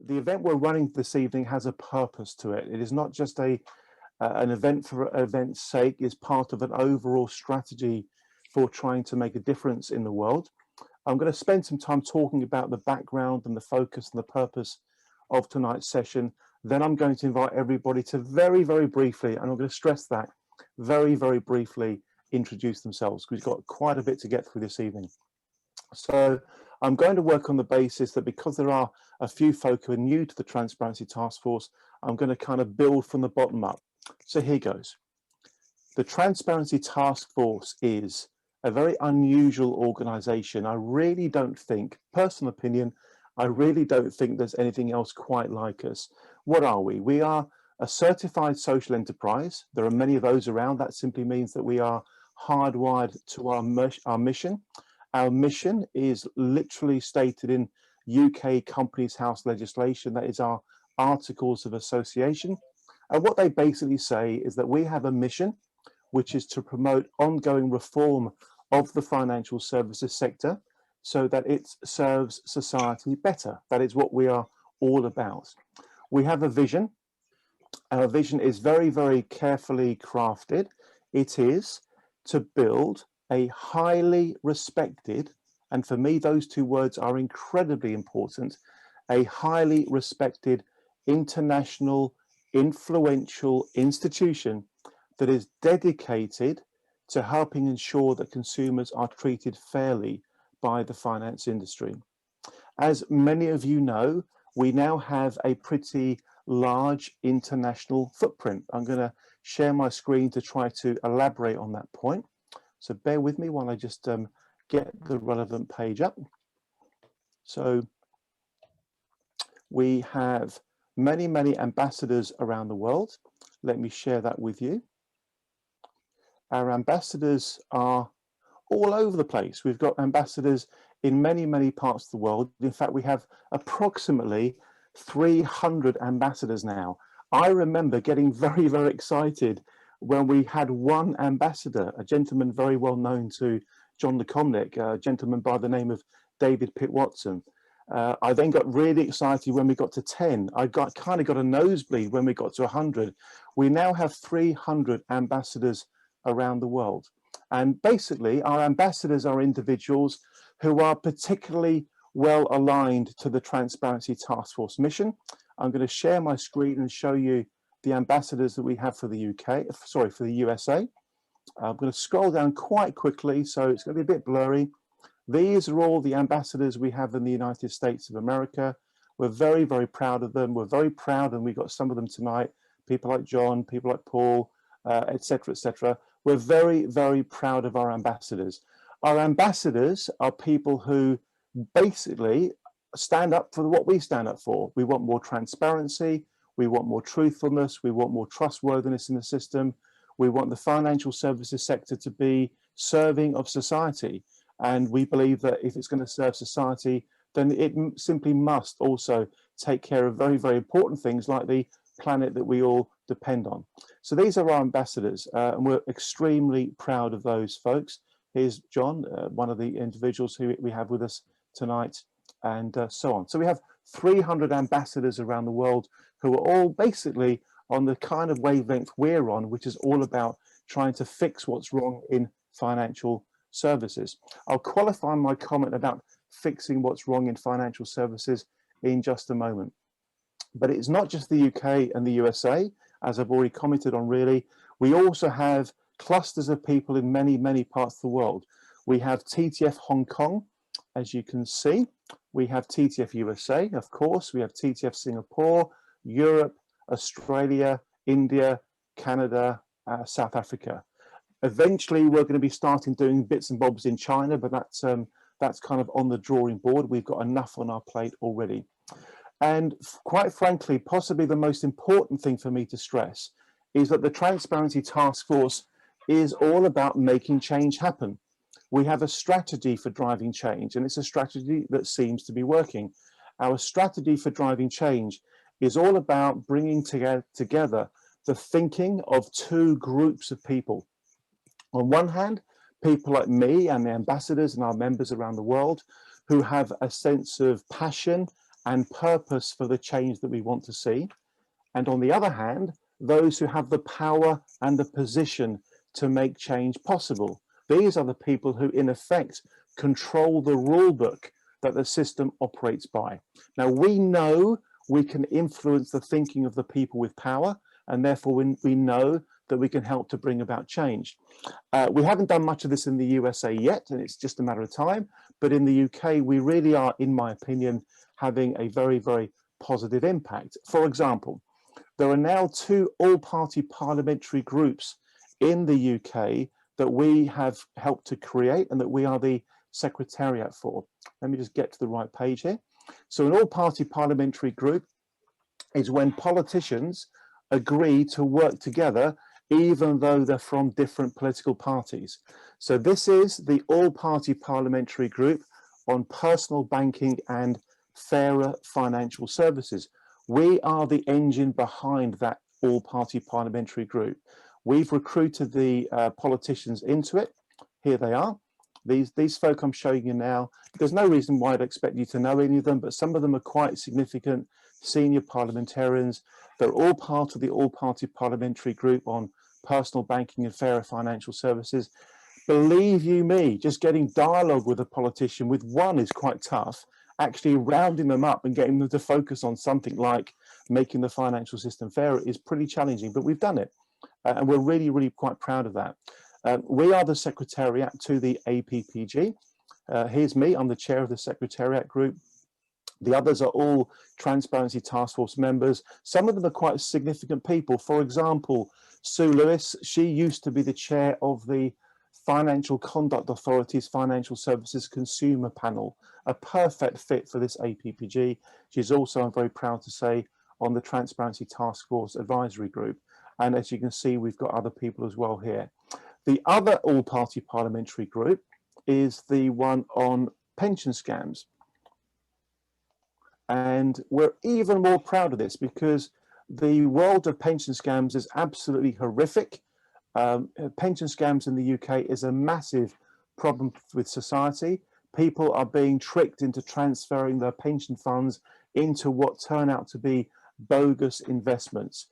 the event we're running this evening has a purpose to it. It is not just an event for event's sake. It's part of an overall strategy for trying to make a difference in the world. I'm going to spend some time talking about the background and the focus and the purpose of tonight's session. Then I'm going to invite everybody to very, very briefly, and I'm going to stress that, very, very briefly introduce themselves, because we've got quite a bit to get through this evening. So I'm going to work on the basis that because there are a few folk who are new to the Transparency Task Force, I'm going to kind of build from the bottom up. So here goes. The Transparency Task Force is a very unusual organization. I really don't think, personal opinion, I really don't think there's anything else quite like us. What are we? We are a certified social enterprise. There are many of those around. That simply means that we are hardwired to our mission. Our mission is literally stated in UK Companies House legislation. That is our Articles of Association. And what they basically say is that we have a mission, which is to promote ongoing reform of the financial services sector so that it serves society better. That is what we are all about. We have a vision. Our vision is very, very carefully crafted. It is to build a highly respected, and for me, those two words are incredibly important, a highly respected international influential institution that is dedicated to helping ensure that consumers are treated fairly by the finance industry. As many of you know, we now have a pretty large international footprint. I'm going to share my screen to try to elaborate on that point. So bear with me while I just get the relevant page up. So we have many, many ambassadors around the world. Let me share that with you. Our ambassadors are all over the place. We've got ambassadors in many, many parts of the world. In fact, we have approximately 300 ambassadors now. I remember getting very, very excited when we had one ambassador, a gentleman very well known to John Lekomnik, a gentleman by the name of David Pitt Watson. I then got really excited when we got to 10. I kind of got a nosebleed when we got to 100. We now have 300 ambassadors around the world. And basically, our ambassadors are individuals who are particularly well aligned to the Transparency Task Force mission. I'm going to share my screen and show you the ambassadors that we have for the for the USA. I'm going to scroll down quite quickly, so it's going to be a bit blurry. These are all the ambassadors we have in the United States of America. We're very, very proud of them. We're very proud, and we've got some of them tonight, people like John, people like Paul, etc., etc. We're very, very proud of our ambassadors. Our ambassadors are people who basically stand up for what we stand up for. We want more transparency. We want more truthfulness. We want more trustworthiness in the system. We want the financial services sector to be serving of society. And we believe that if it's going to serve society, then it simply must also take care of very, very important things like the planet that we all depend on. So these are our ambassadors, and we're extremely proud of those folks. Here's John, one of the individuals who we have with us tonight, and so on. So we have 300 ambassadors around the world who are all basically on the kind of wavelength we're on, which is all about trying to fix what's wrong in financial services. I'll qualify my comment about fixing what's wrong in financial services in just a moment. But it's not just the UK and the USA, as I've already commented on really. We also have clusters of people in many, many parts of the world. We have TTF Hong Kong, as you can see. We have TTF USA, of course. We have TTF Singapore, Europe, Australia, India, Canada, South Africa. Eventually, we're going to be starting doing bits and bobs in China, but that's kind of on the drawing board. We've got enough on our plate already. And quite frankly, possibly the most important thing for me to stress is that the Transparency Task Force is all about making change happen. We have a strategy for driving change, and it's a strategy that seems to be working. Our strategy for driving change is all about bringing together the thinking of two groups of people. On one hand, people like me and the ambassadors and our members around the world who have a sense of passion and purpose for the change that we want to see. And on the other hand, those who have the power and the position to make change possible. These are the people who, in effect, control the rule book that the system operates by. Now, we know we can influence the thinking of the people with power, and therefore we know that we can help to bring about change. We haven't done much of this in the USA yet, and it's just a matter of time, but in the UK, we really are, in my opinion, having a very, very positive impact. For example, there are now 2 all-party parliamentary groups in the UK that we have helped to create and that we are the secretariat for. Let me just get to the right page here. So an all-party parliamentary group is when politicians agree to work together even though they're from different political parties. So this is the all-party parliamentary group on personal banking and fairer financial services. We are the engine behind that all-party parliamentary group. We've recruited the politicians into it. Here they are. These folk I'm showing you now. There's no reason why I'd expect you to know any of them, but some of them are quite significant senior parliamentarians. They're all part of the all-party parliamentary group on personal banking and fairer financial services. Believe you me, just getting dialogue with a politician with one is quite tough. Actually rounding them up and getting them to focus on something like making the financial system fairer is pretty challenging, but we've done it. And we're really, really quite proud of that. We are the secretariat to the APPG. Here's me, I'm the chair of the secretariat group. The others are all Transparency Task Force members. Some of them are quite significant people. For example, Sue Lewis, she used to be the chair of the Financial Conduct Authority's Financial Services Consumer Panel, a perfect fit for this APPG. She's also, I'm very proud to say, on the Transparency Task Force Advisory Group. And as you can see, we've got other people as well here. The other all-party parliamentary group is the one on pension scams. And we're even more proud of this because the world of pension scams is absolutely horrific. Pension scams in the UK is a massive problem with society. People are being tricked into transferring their pension funds into what turn out to be bogus investments.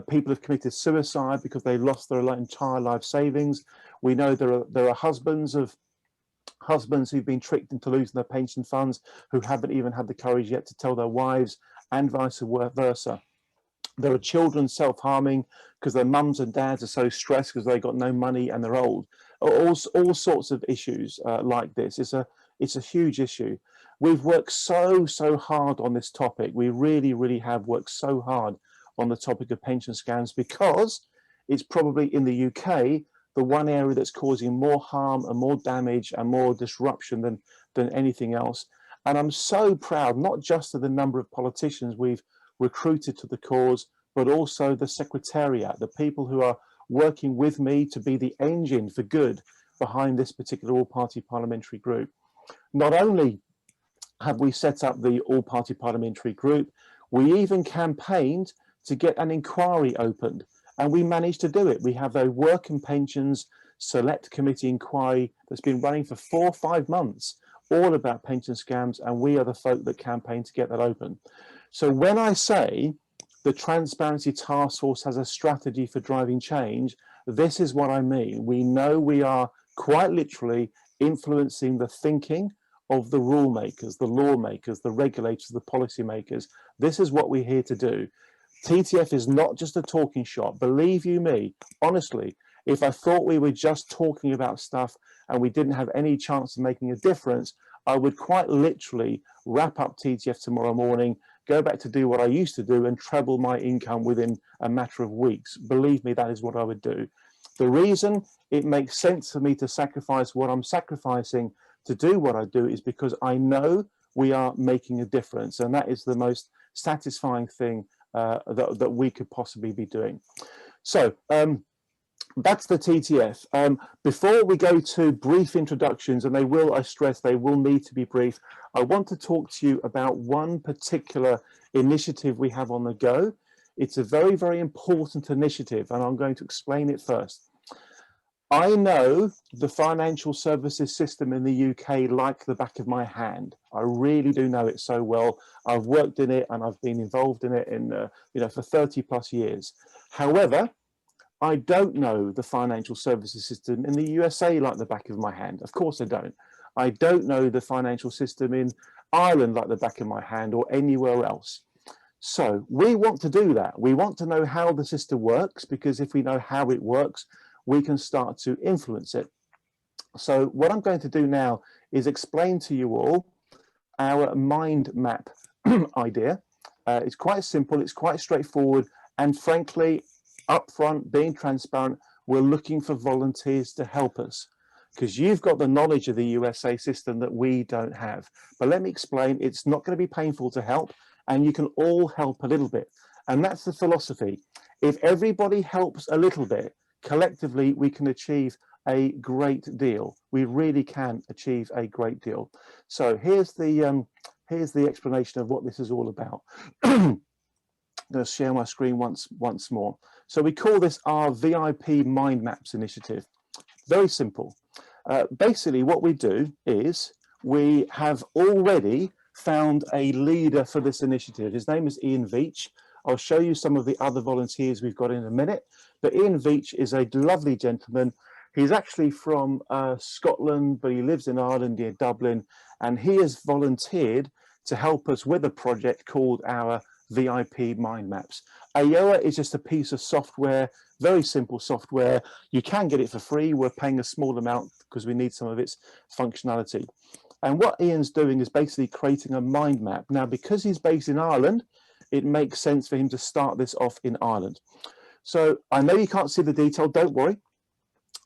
People have committed suicide because they lost their entire life savings. We know there are husbands who've been tricked into losing their pension funds who haven't even had the courage yet to tell their wives, and vice versa. There are children self-harming because their mums and dads are so stressed because they've got no money and they're old. All sorts of issues like this. It's a huge issue. We've worked so hard on this topic. We really, really have worked so hard on the topic of pension scams because it's probably in the UK the one area that's causing more harm and more damage and more disruption than anything else. And I'm so proud, not just of the number of politicians we've recruited to the cause, but also the secretariat, the people who are working with me to be the engine for good behind this particular all-party parliamentary group. Not only have we set up the all-party parliamentary group, we even campaigned to get an inquiry opened, and we managed to do it. We have a Work and Pensions Select Committee inquiry that's been running for 4 or 5 months, all about pension scams, and we are the folk that campaigned to get that open. So when I say the Transparency Task Force has a strategy for driving change, this is what I mean. We know we are quite literally influencing the thinking of the rule makers, the lawmakers, the regulators, the policy makers. This is what we're here to do. TTF is not just a talking shop. Believe you me, honestly, if I thought we were just talking about stuff and we didn't have any chance of making a difference, I would quite literally wrap up TTF tomorrow morning, go back to do what I used to do and treble my income within a matter of weeks. Believe me, that is what I would do. The reason it makes sense for me to sacrifice what I'm sacrificing to do what I do is because I know we are making a difference, and that is the most satisfying thing that we could possibly be doing. So that's the TTF. Before we go to brief introductions, and I stress they will need to be brief, I want to talk to you about one particular initiative we have on the go. It's a very, very important initiative, and I'm going to explain it first. I know the financial services system in the UK like the back of my hand. I really do know it so well. I've worked in it and I've been involved in it for 30 plus years. However, I don't know the financial services system in the USA like the back of my hand. Of course I don't. I don't know the financial system in Ireland like the back of my hand or anywhere else. So we want to do that. We want to know how the system works, because if we know how it works, we can start to influence it. So what I'm going to do now is explain to you all our mind map idea. It's quite simple, it's quite straightforward, and frankly, upfront, being transparent, we're looking for volunteers to help us, because you've got the knowledge of the USA system that we don't have. But let me explain, it's not going to be painful to help, and you can all help a little bit. And that's the philosophy. If everybody helps a little bit, collectively, we can achieve a great deal. We really can achieve a great deal. So here's the explanation of what this is all about. I'm going to share my screen once more. So we call this our VIP Mind Maps initiative. Very simple. Basically, what we do is we have already found a leader for this initiative. His name is Ian Veach. I'll show you some of the other volunteers we've got in a minute. But Ian Veach is a lovely gentleman. He's actually from Scotland, but he lives in Ireland near Dublin, and he has volunteered to help us with a project called our VIP Mind Maps. AOA is just a piece of software, very simple software. You can get it for free. We're paying a small amount because we need some of its functionality. And what Ian's doing is basically creating a mind map. Now, because he's based in Ireland, it makes sense for him to start this off in Ireland. So I know you can't see the detail, don't worry,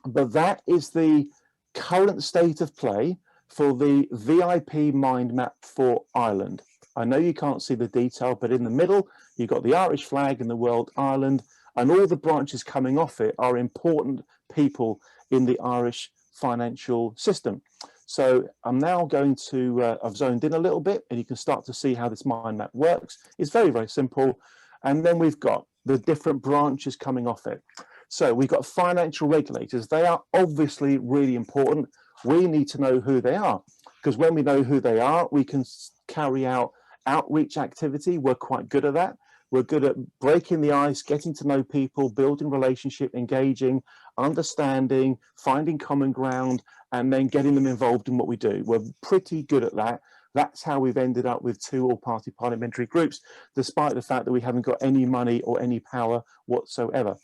but that is the current state of play for the VIP mind map for Ireland. I know you can't see the detail, but in the middle, you've got the Irish flag and the word Ireland, and all the branches coming off it are important people in the Irish financial system. So I'm now going to, I've zoned in a little bit, and you can start to see how this mind map works. It's very, very simple. And then we've got the different branches coming off it. So we've got financial regulators. They are obviously really important. We need to know who they are, because when we know who they are, we can carry out outreach activity. We're quite good at that. We're good at breaking the ice, getting to know people, building relationship, engaging, understanding, finding common ground, and then getting them involved in what we do. We're pretty good at that. That's how we've ended up with 2 all-party parliamentary groups, despite the fact that we haven't got any money or any power whatsoever.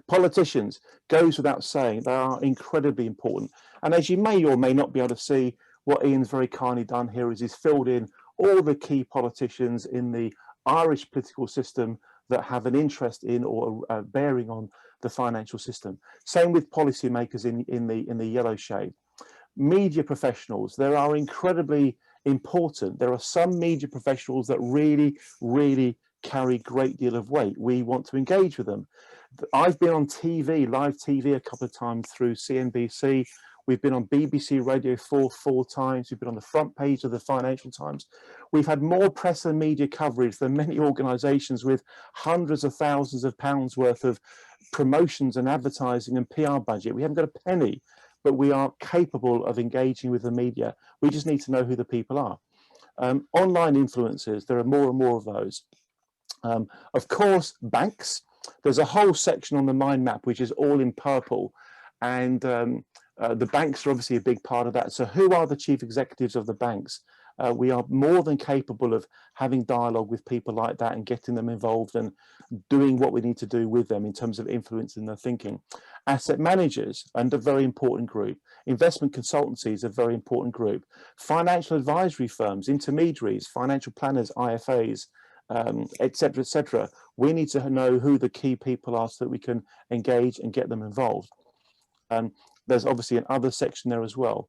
Politicians, goes without saying, they are incredibly important. And as you may or may not be able to see, what Ian's very kindly done here is he's filled in all the key politicians in the Irish political system that have an interest in or a bearing on the financial system. Same with policymakers in the yellow shade. Media professionals, they are incredibly important. There are some media professionals that really, really carry a great deal of weight. We want to engage with them. I've been on TV, live TV, a couple of times through CNBC. We've been on BBC Radio 4 times. We've been on the front page of the Financial Times. We've had more press and media coverage than many organisations with hundreds of thousands of pounds worth of promotions and advertising and PR budget. We haven't got a penny, but we are capable of engaging with the media. We just need to know who the people are. Online influencers, there are more and more of those. Of course, banks. There's a whole section on the mind map which is all in purple, and the banks are obviously a big part of that. So who are the chief executives of the banks? We are more than capable of having dialogue with people like that and getting them involved and doing what we need to do with them in terms of influencing their thinking. Asset managers, and a very important group. Investment consultancies, a very important group. Financial advisory firms, intermediaries, financial planners, IFAs, etc., etc. We need to know who the key people are so that we can engage and get them involved. There's obviously another section there as well.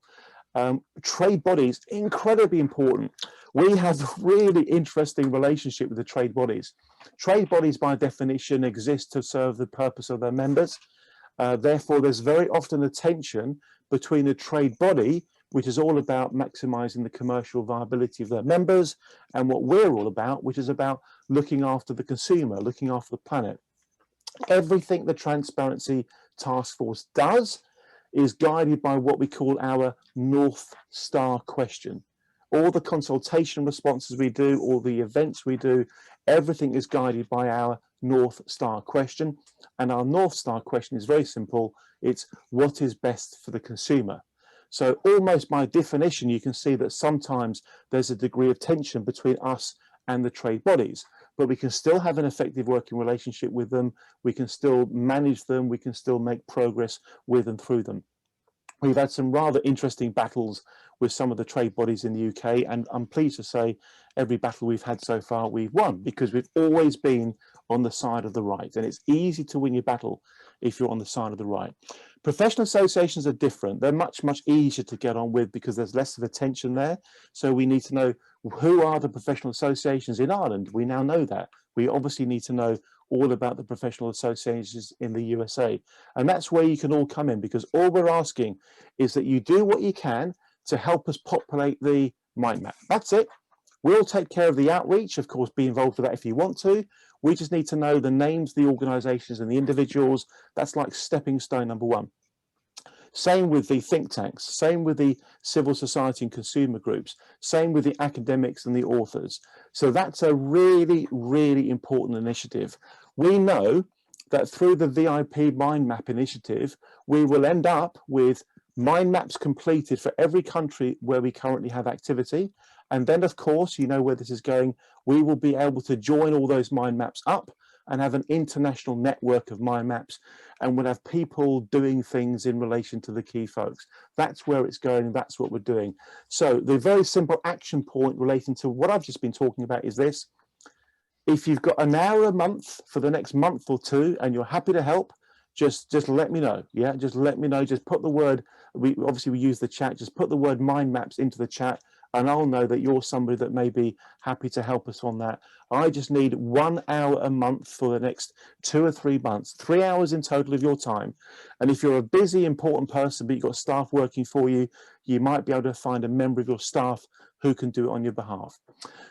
Trade bodies, incredibly important. We have a really interesting relationship with the trade bodies. Trade bodies, by definition, exist to serve the purpose of their members. Therefore, there's very often a tension between a trade body, which is all about maximizing the commercial viability of their members, and what we're all about, which is about looking after the consumer, looking after the planet. Everything the transparency task force does is guided by what we call our North Star question. All the consultation responses we do, all the events we do, everything is guided by our North Star question. And our North Star question is very simple. It's what is best for the consumer. So almost by definition, you can see that sometimes there's a degree of tension between us and the trade bodies, but we can still have an effective working relationship with them. We can still manage them. We can still make progress with and through them. We've had some rather interesting battles with some of the trade bodies in the UK, and I'm pleased to say every battle we've had so far we've won, because we've always been on the side of the right, and it's easy to win your battle if you're on the side of the right. Professional associations are different. They're much easier to get on with because there's less of a tension there. So we need to know who are the professional associations in Ireland. We now know that. We obviously need to know all about the professional associations in the USA. And that's where you can all come in, because all we're asking is that you do what you can to help us populate the mind map. That's it. We'll take care of the outreach, of course, be involved with that if you want to. We just need to know the names, the organizations and the individuals. That's like stepping stone number one. Same with the think tanks, same with the civil society and consumer groups, same with the academics and the authors. So that's a really important initiative. We know that through the VIP Mind Map initiative, we will end up with mind maps completed for every country where we currently have activity. And then, of course, you know where this is going, we will be able to join all those mind maps up and have an international network of mind maps, and we'll have people doing things in relation to the key folks. That's where it's going, that's what we're doing. So the very simple action point relating to what I've just been talking about is this: if you've got an hour a month for the next month or two and you're happy to help, just let me know. Yeah, just let me know. Just put the word, we use the chat, just put the word mind maps into the chat, and I'll know that you're somebody that may be happy to help us on that. I just need 1 hour a month for the next 2 or 3 months, 3 hours in total of your time. And if you're a busy, important person, but you've got staff working for you, you might be able to find a member of your staff who can do it on your behalf.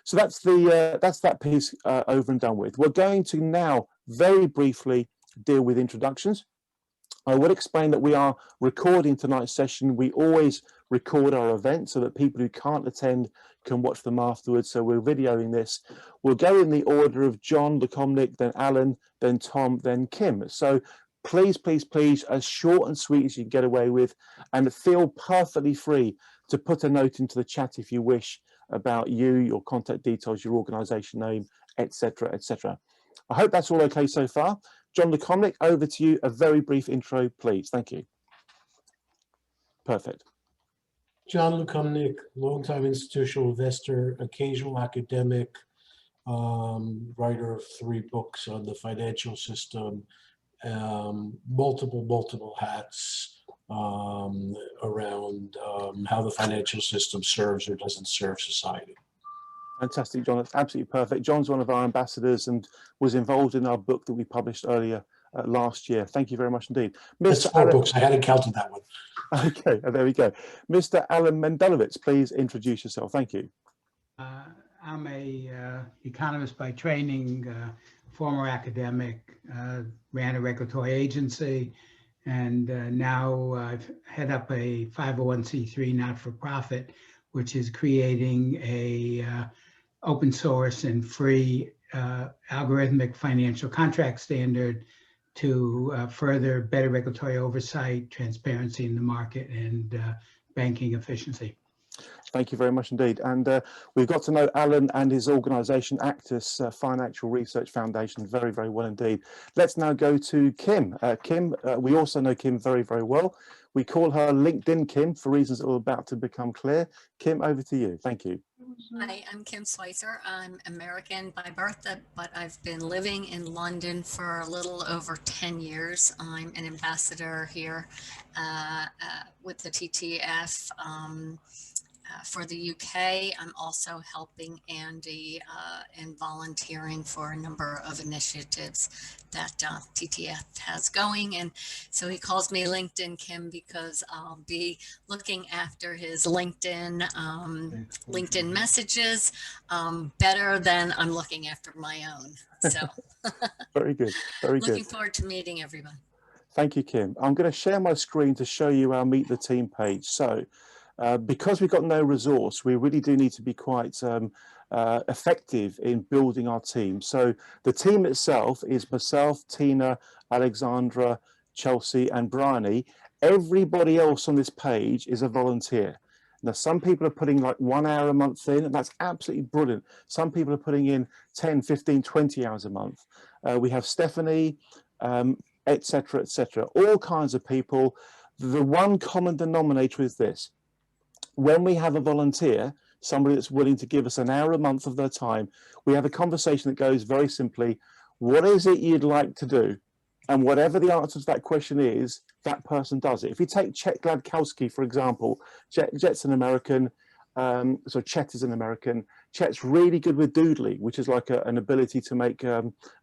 So that's that piece over and done with. We're going to now very briefly deal with introductions. I would explain that we are recording tonight's session. We always record our events so that people who can't attend can watch them afterwards. So we're videoing this. We'll go in the order of John Lukomnik, then Alan, then Tom, then Kim. So please, as short and sweet as you can get away with, and feel perfectly free to put a note into the chat if you wish about you, your contact details, your organization name, etc., etc. I hope that's all okay so far. John Lukomnik, over to you. A very brief intro, please. Thank you. Perfect. John Lukomnik, longtime institutional investor, occasional academic, writer of 3 books on the financial system, multiple hats around how the financial system serves or doesn't serve society. Fantastic, John. That's absolutely perfect. John's one of our ambassadors and was involved in our book that we published earlier last year. Thank you very much indeed. That's 4 books. I hadn't counted that one. Okay, there we go. Mr. Alan Mendelowitz, please introduce yourself. Thank you. I'm a economist by training, former academic, ran a regulatory agency, and now I've head up a 501c3 not-for-profit, which is creating a open source and free algorithmic financial contract standard to further better regulatory oversight, transparency in the market, and banking efficiency. Thank you very much indeed. And we've got to know Alan and his organization, Actis Financial Research Foundation, very well indeed. Let's now go to Kim. Kim, we also know Kim very well. We call her LinkedIn Kim for reasons that are about to become clear. Kim, over to you. Thank you. Hi, I'm Kim Schweitzer. I'm American by birth, but I've been living in London for a little over 10 years. I'm an ambassador here with the TTF for the UK. I'm also helping Andy and volunteering for a number of initiatives that TTF has going. And so he calls me LinkedIn Kim because I'll be looking after his LinkedIn messages better than I'm looking after my own. So very good. Looking forward to meeting everyone. Thank you, Kim. I'm going to share my screen to show you our Meet the Team page. So because we've got no resource, we really do need to be quite effective in building our team. So the team itself is myself, Tina, Alexandra, Chelsea and Bryony. Everybody else on this page is a volunteer. Now, some people are putting like 1 hour a month in, and that's absolutely brilliant. Some people are putting in 10, 15, 20 hours a month. We have Stephanie, etc., etc., all kinds of people. The one common denominator is this: when we have a volunteer, somebody that's willing to give us an hour a month of their time, we have a conversation that goes very simply, what is it you'd like to do? And whatever the answer to that question is, that person does it. If you take Chet Gladkowski, for example, Chet's an American, so Chet is an American. Chet's really good with doodling, which is like an ability to make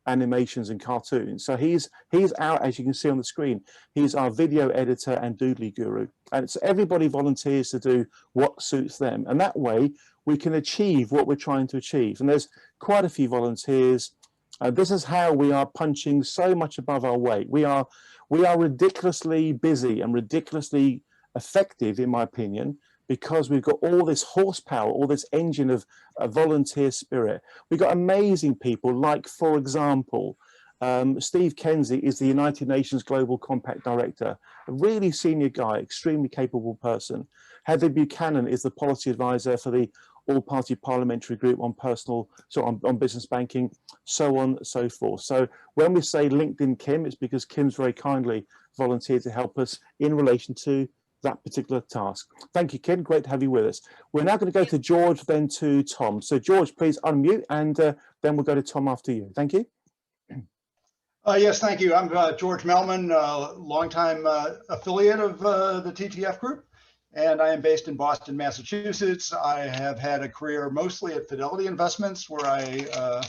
animations and cartoons. So he's our, as you can see on the screen, he's our video editor and doodly guru. And so everybody volunteers to do what suits them. And that way we can achieve what we're trying to achieve. And there's quite a few volunteers. This is how we are punching so much above our weight. We are ridiculously busy and ridiculously effective, in my opinion, because we've got all this horsepower, all this engine of volunteer spirit. We've got amazing people like, for example, Steve Kenzie is the United Nations Global Compact Director, a really senior guy, extremely capable person. Heather Buchanan is the policy advisor for the AllParty Parliamentary Group on on business banking, so on, so forth. So when we say LinkedIn Kim, it's because Kim's very kindly volunteered to help us in relation to that particular task. Thank you, Kim. Great to have you with us. We're now going to go to George, then to Tom. So George, please unmute, and then we'll go to Tom after you. Thank you. Yes, thank you. I'm George Melman, longtime affiliate of the TTF Group, and I am based in Boston, Massachusetts. I have had a career mostly at Fidelity Investments, where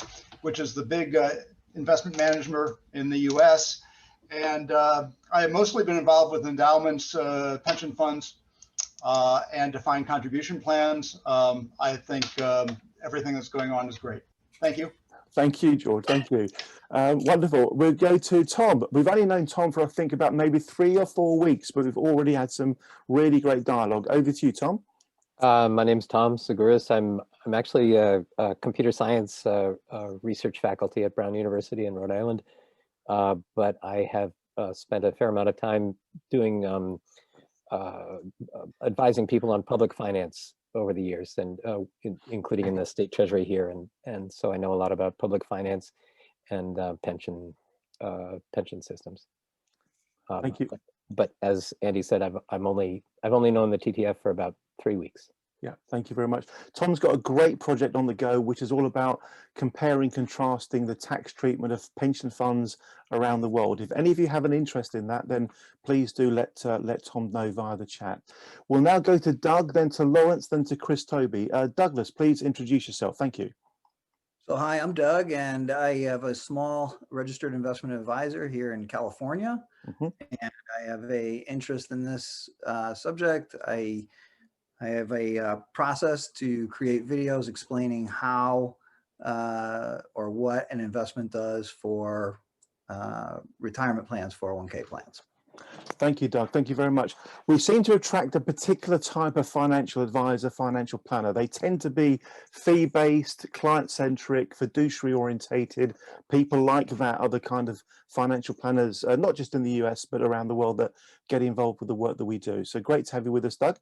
which is the big investment manager in the U.S., and I have mostly been involved with endowments, pension funds, and defined contribution plans. I think everything that's going on is great. Thank you. Thank you, George. Thank you. Wonderful. We'll go to Tom. We've only known Tom for, I think, about maybe 3 or 4 weeks, but we've already had some really great dialogue. Over to you, Tom. My name is Tom Seguris. I'm actually a computer science research faculty at Brown University in Rhode Island, but I have spent a fair amount of time doing advising people on public finance over the years, and including in the state treasury here, and so I know a lot about public finance and pension systems. Thank you. But as Andy said, I've only known the TTF for about 3 weeks. Yeah, thank you very much. Tom's got a great project on the go, which is all about comparing, contrasting the tax treatment of pension funds around the world. If any of you have an interest in that, then please do let Tom know via the chat. We'll now go to Doug, then to Lawrence, then to Chris Toby. Douglas, please introduce yourself. Thank you. So hi, I'm Doug, and I have a small registered investment advisor here in California, and I have a interest in this subject. I have a process to create videos explaining how or what an investment does for retirement plans, 401k plans. Thank you, Doug. Thank you very much. We seem to attract a particular type of financial advisor, financial planner. They tend to be fee-based, client-centric, fiduciary-orientated. People like that, other kind of financial planners, not just in the US, but around the world, that get involved with the work that we do. So great to have you with us, Doug.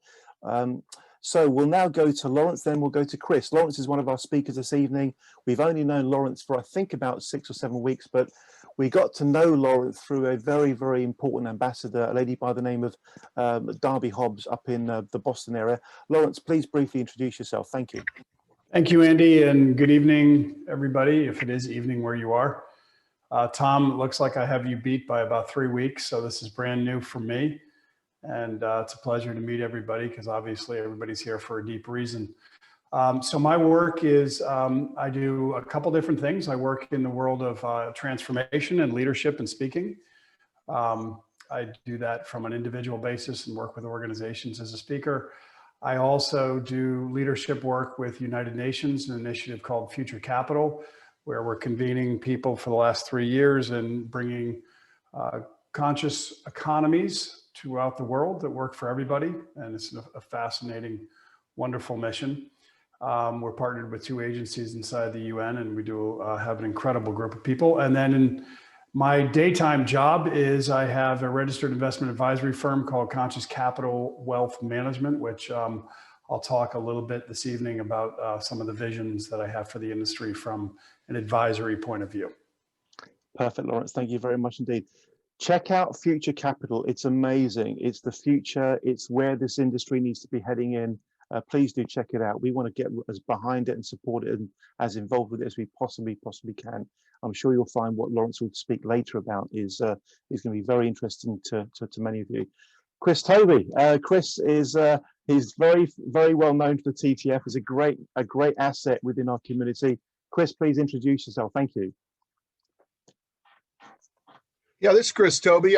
So we'll now go to Lawrence, then we'll go to Chris. Lawrence is one of our speakers this evening. We've only known Lawrence for, I think, about 6 or 7 weeks, but we got to know Lawrence through a very, very important ambassador, a lady by the name of Darby Hobbs up in the Boston area. Lawrence, please briefly introduce yourself. Thank you. Thank you, Andy, and good evening, everybody, if it is evening where you are. Tom, it looks like I have you beat by about 3 weeks, so this is brand new for me. And it's a pleasure to meet everybody, because obviously everybody's here for a deep reason. So my work is, I do a couple different things. I work in the world of transformation and leadership and speaking. I do that from an individual basis and work with organizations as a speaker. I also do leadership work with United Nations, an initiative called Future Capital, where we're convening people for the last 3 years and bringing conscious economies throughout the world that work for everybody. And it's a fascinating, wonderful mission. We're partnered with 2 agencies inside the UN, and we do have an incredible group of people. And then in my daytime job is I have a registered investment advisory firm called Conscious Capital Wealth Management, which I'll talk a little bit this evening about some of the visions that I have for the industry from an advisory point of view. Perfect, Lawrence. Thank you very much indeed. Check out Future Capital. It's amazing. It's the future. It's where this industry needs to be heading in. Please do check it out. We want to get as behind it and support it and as involved with it as we possibly can. I'm sure you'll find what Lawrence will speak later about is going to be very interesting to many of you. Chris Tobin. Chris is he's very well known for the TTF. He's a great asset within our community. Chris, please introduce yourself. Thank you. Yeah, this is Chris Tobin.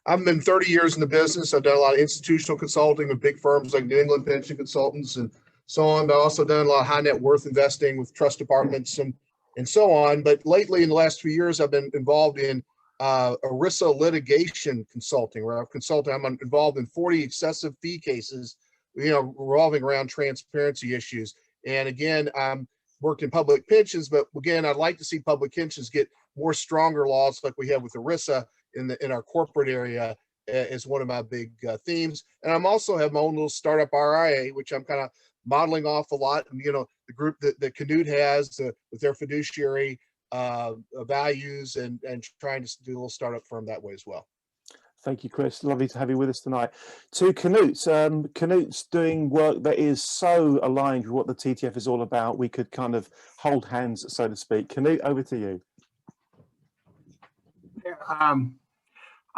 I've been 30 years in the business. I've done a lot of institutional consulting with big firms like New England Pension Consultants and so on. But I've also done a lot of high net worth investing with trust departments and so on. But lately, in the last few years, I've been involved in ERISA litigation consulting, where I'm involved in 40 excessive fee cases, revolving around transparency issues. And again, I'm worked in public pensions, but again, I'd like to see public pensions get more stronger laws like we have with ERISA in our corporate area is one of my big themes. And I'm also have my own little startup RIA, which I'm kind of modeling off a lot. And, the group that Canute has with their fiduciary values and trying to do a little startup firm that way as well. Thank you, Chris. Lovely to have you with us tonight. To Canute, Canute's doing work that is so aligned with what the TTF is all about. We could kind of hold hands, so to speak. Canute, over to you.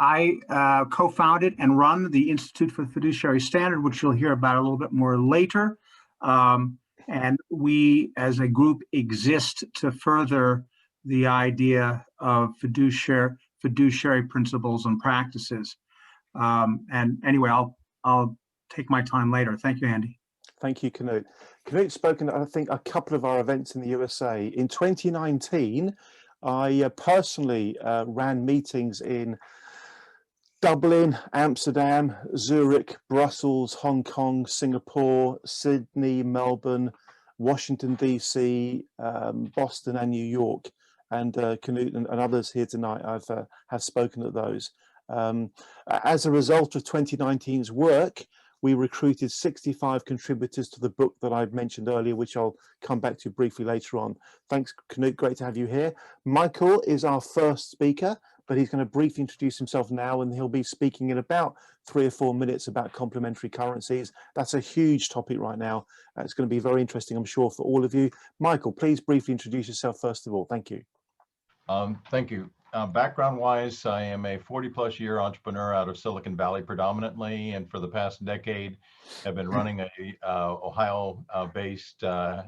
I co-founded and run the Institute for the Fiduciary Standard, which you'll hear about a little bit more later. And we, as a group, exist to further the idea of fiduciary principles and practices. And anyway, I'll take my time later. Thank you, Andy. Thank you, Canute. Canute's spoken at, I think, a couple of our events in the USA. In 2019, I personally ran meetings in Dublin, Amsterdam, Zurich, Brussels, Hong Kong, Singapore, Sydney, Melbourne, Washington, DC, Boston and New York. And Canute and others here tonight have spoken at those. As a result of 2019's work, we recruited 65 contributors to the book that I mentioned earlier, which I'll come back to briefly later on. Thanks, Canute. Great to have you here. Michael is our first speaker, but he's going to briefly introduce himself now, and he'll be speaking in about 3 or 4 minutes about complementary currencies. That's a huge topic right now. It's going to be very interesting, I'm sure, for all of you. Michael, please briefly introduce yourself first of all. Thank you. Thank you. Background-wise, I am a 40-plus year entrepreneur out of Silicon Valley predominantly, and for the past decade have been running a Ohio-based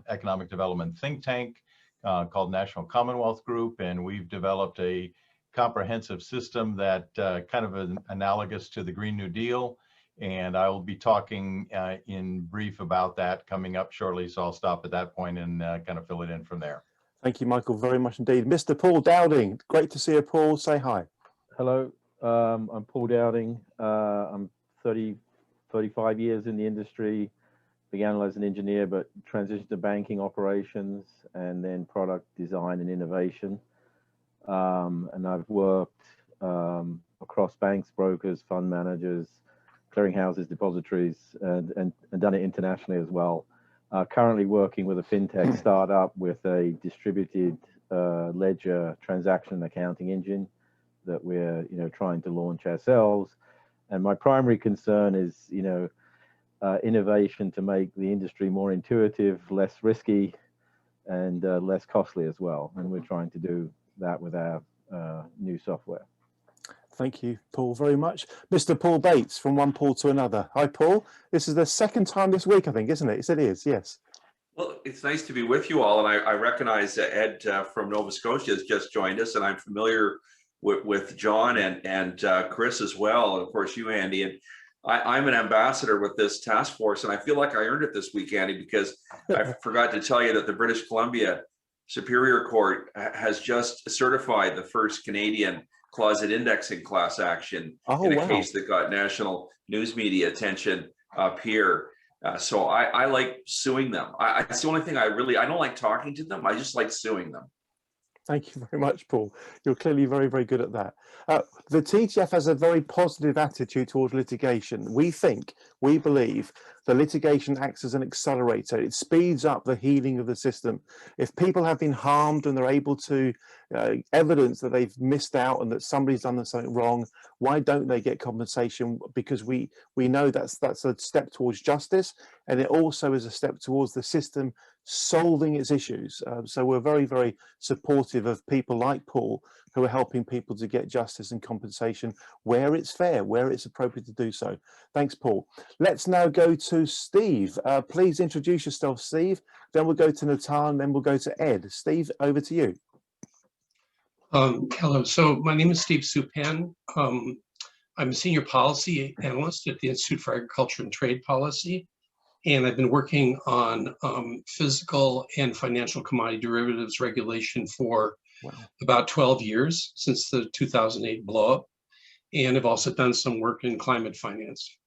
economic development think tank called National Commonwealth Group, and we've developed a comprehensive system that kind of analogous to the Green New Deal, and I will be talking in brief about that coming up shortly, so I'll stop at that point and kind of fill it in from there. Thank you, Michael, very much indeed. Mr. Paul Dowding, great to see you, Paul. Say hi. Hello, I'm Paul Dowding. I'm 35 years in the industry, began as an engineer, but transitioned to banking operations and then product design and innovation. And I've worked across banks, brokers, fund managers, clearinghouses, depositories, and done it internationally as well. Currently working with a fintech startup with a distributed ledger transaction accounting engine that we're trying to launch ourselves. And my primary concern is innovation to make the industry more intuitive, less risky, and less costly as well. And we're trying to do that with our new software. Thank you, Paul, very much. Mr. Paul Bates, from one Paul to another. Hi, Paul. This is the second time this week, I think, isn't it? Yes, it is, yes. Well, it's nice to be with you all. And I recognize that Ed from Nova Scotia has just joined us, and I'm familiar with John and Chris as well. And of course, you, Andy. And I'm an ambassador with this task force, and I feel like I earned it this week, Andy, because I forgot to tell you that the British Columbia Superior Court has just certified the first Canadian closet indexing class action Oh, in a wow. case that got national news media attention up here. So I like suing them. It's the only thing I don't like talking to them. I just like suing them. Thank you very much, Paul. You're clearly very, very good at that. The TTF has a very positive attitude towards litigation. We believe the litigation acts as an accelerator. It speeds up the healing of the system. If people have been harmed and they're able to evidence that they've missed out and that somebody's done something wrong, why don't they get compensation? Because we know that's a step towards justice, and it also is a step towards the system solving its issues. So we're very, very supportive of people like Paul who are helping people to get justice and compensation where it's fair, where it's appropriate to do so. Thanks, Paul. Let's now go to Steve. Please introduce yourself, Steve. Then we'll go to Natan, then we'll go to Ed. Steve, over to you. Hello, so my name is Steve Supan. I'm a senior policy analyst at the Institute for Agriculture and Trade Policy, and I've been working on physical and financial commodity derivatives regulation for about 12 years, since the 2008 blow-up, and I've also done some work in climate finance.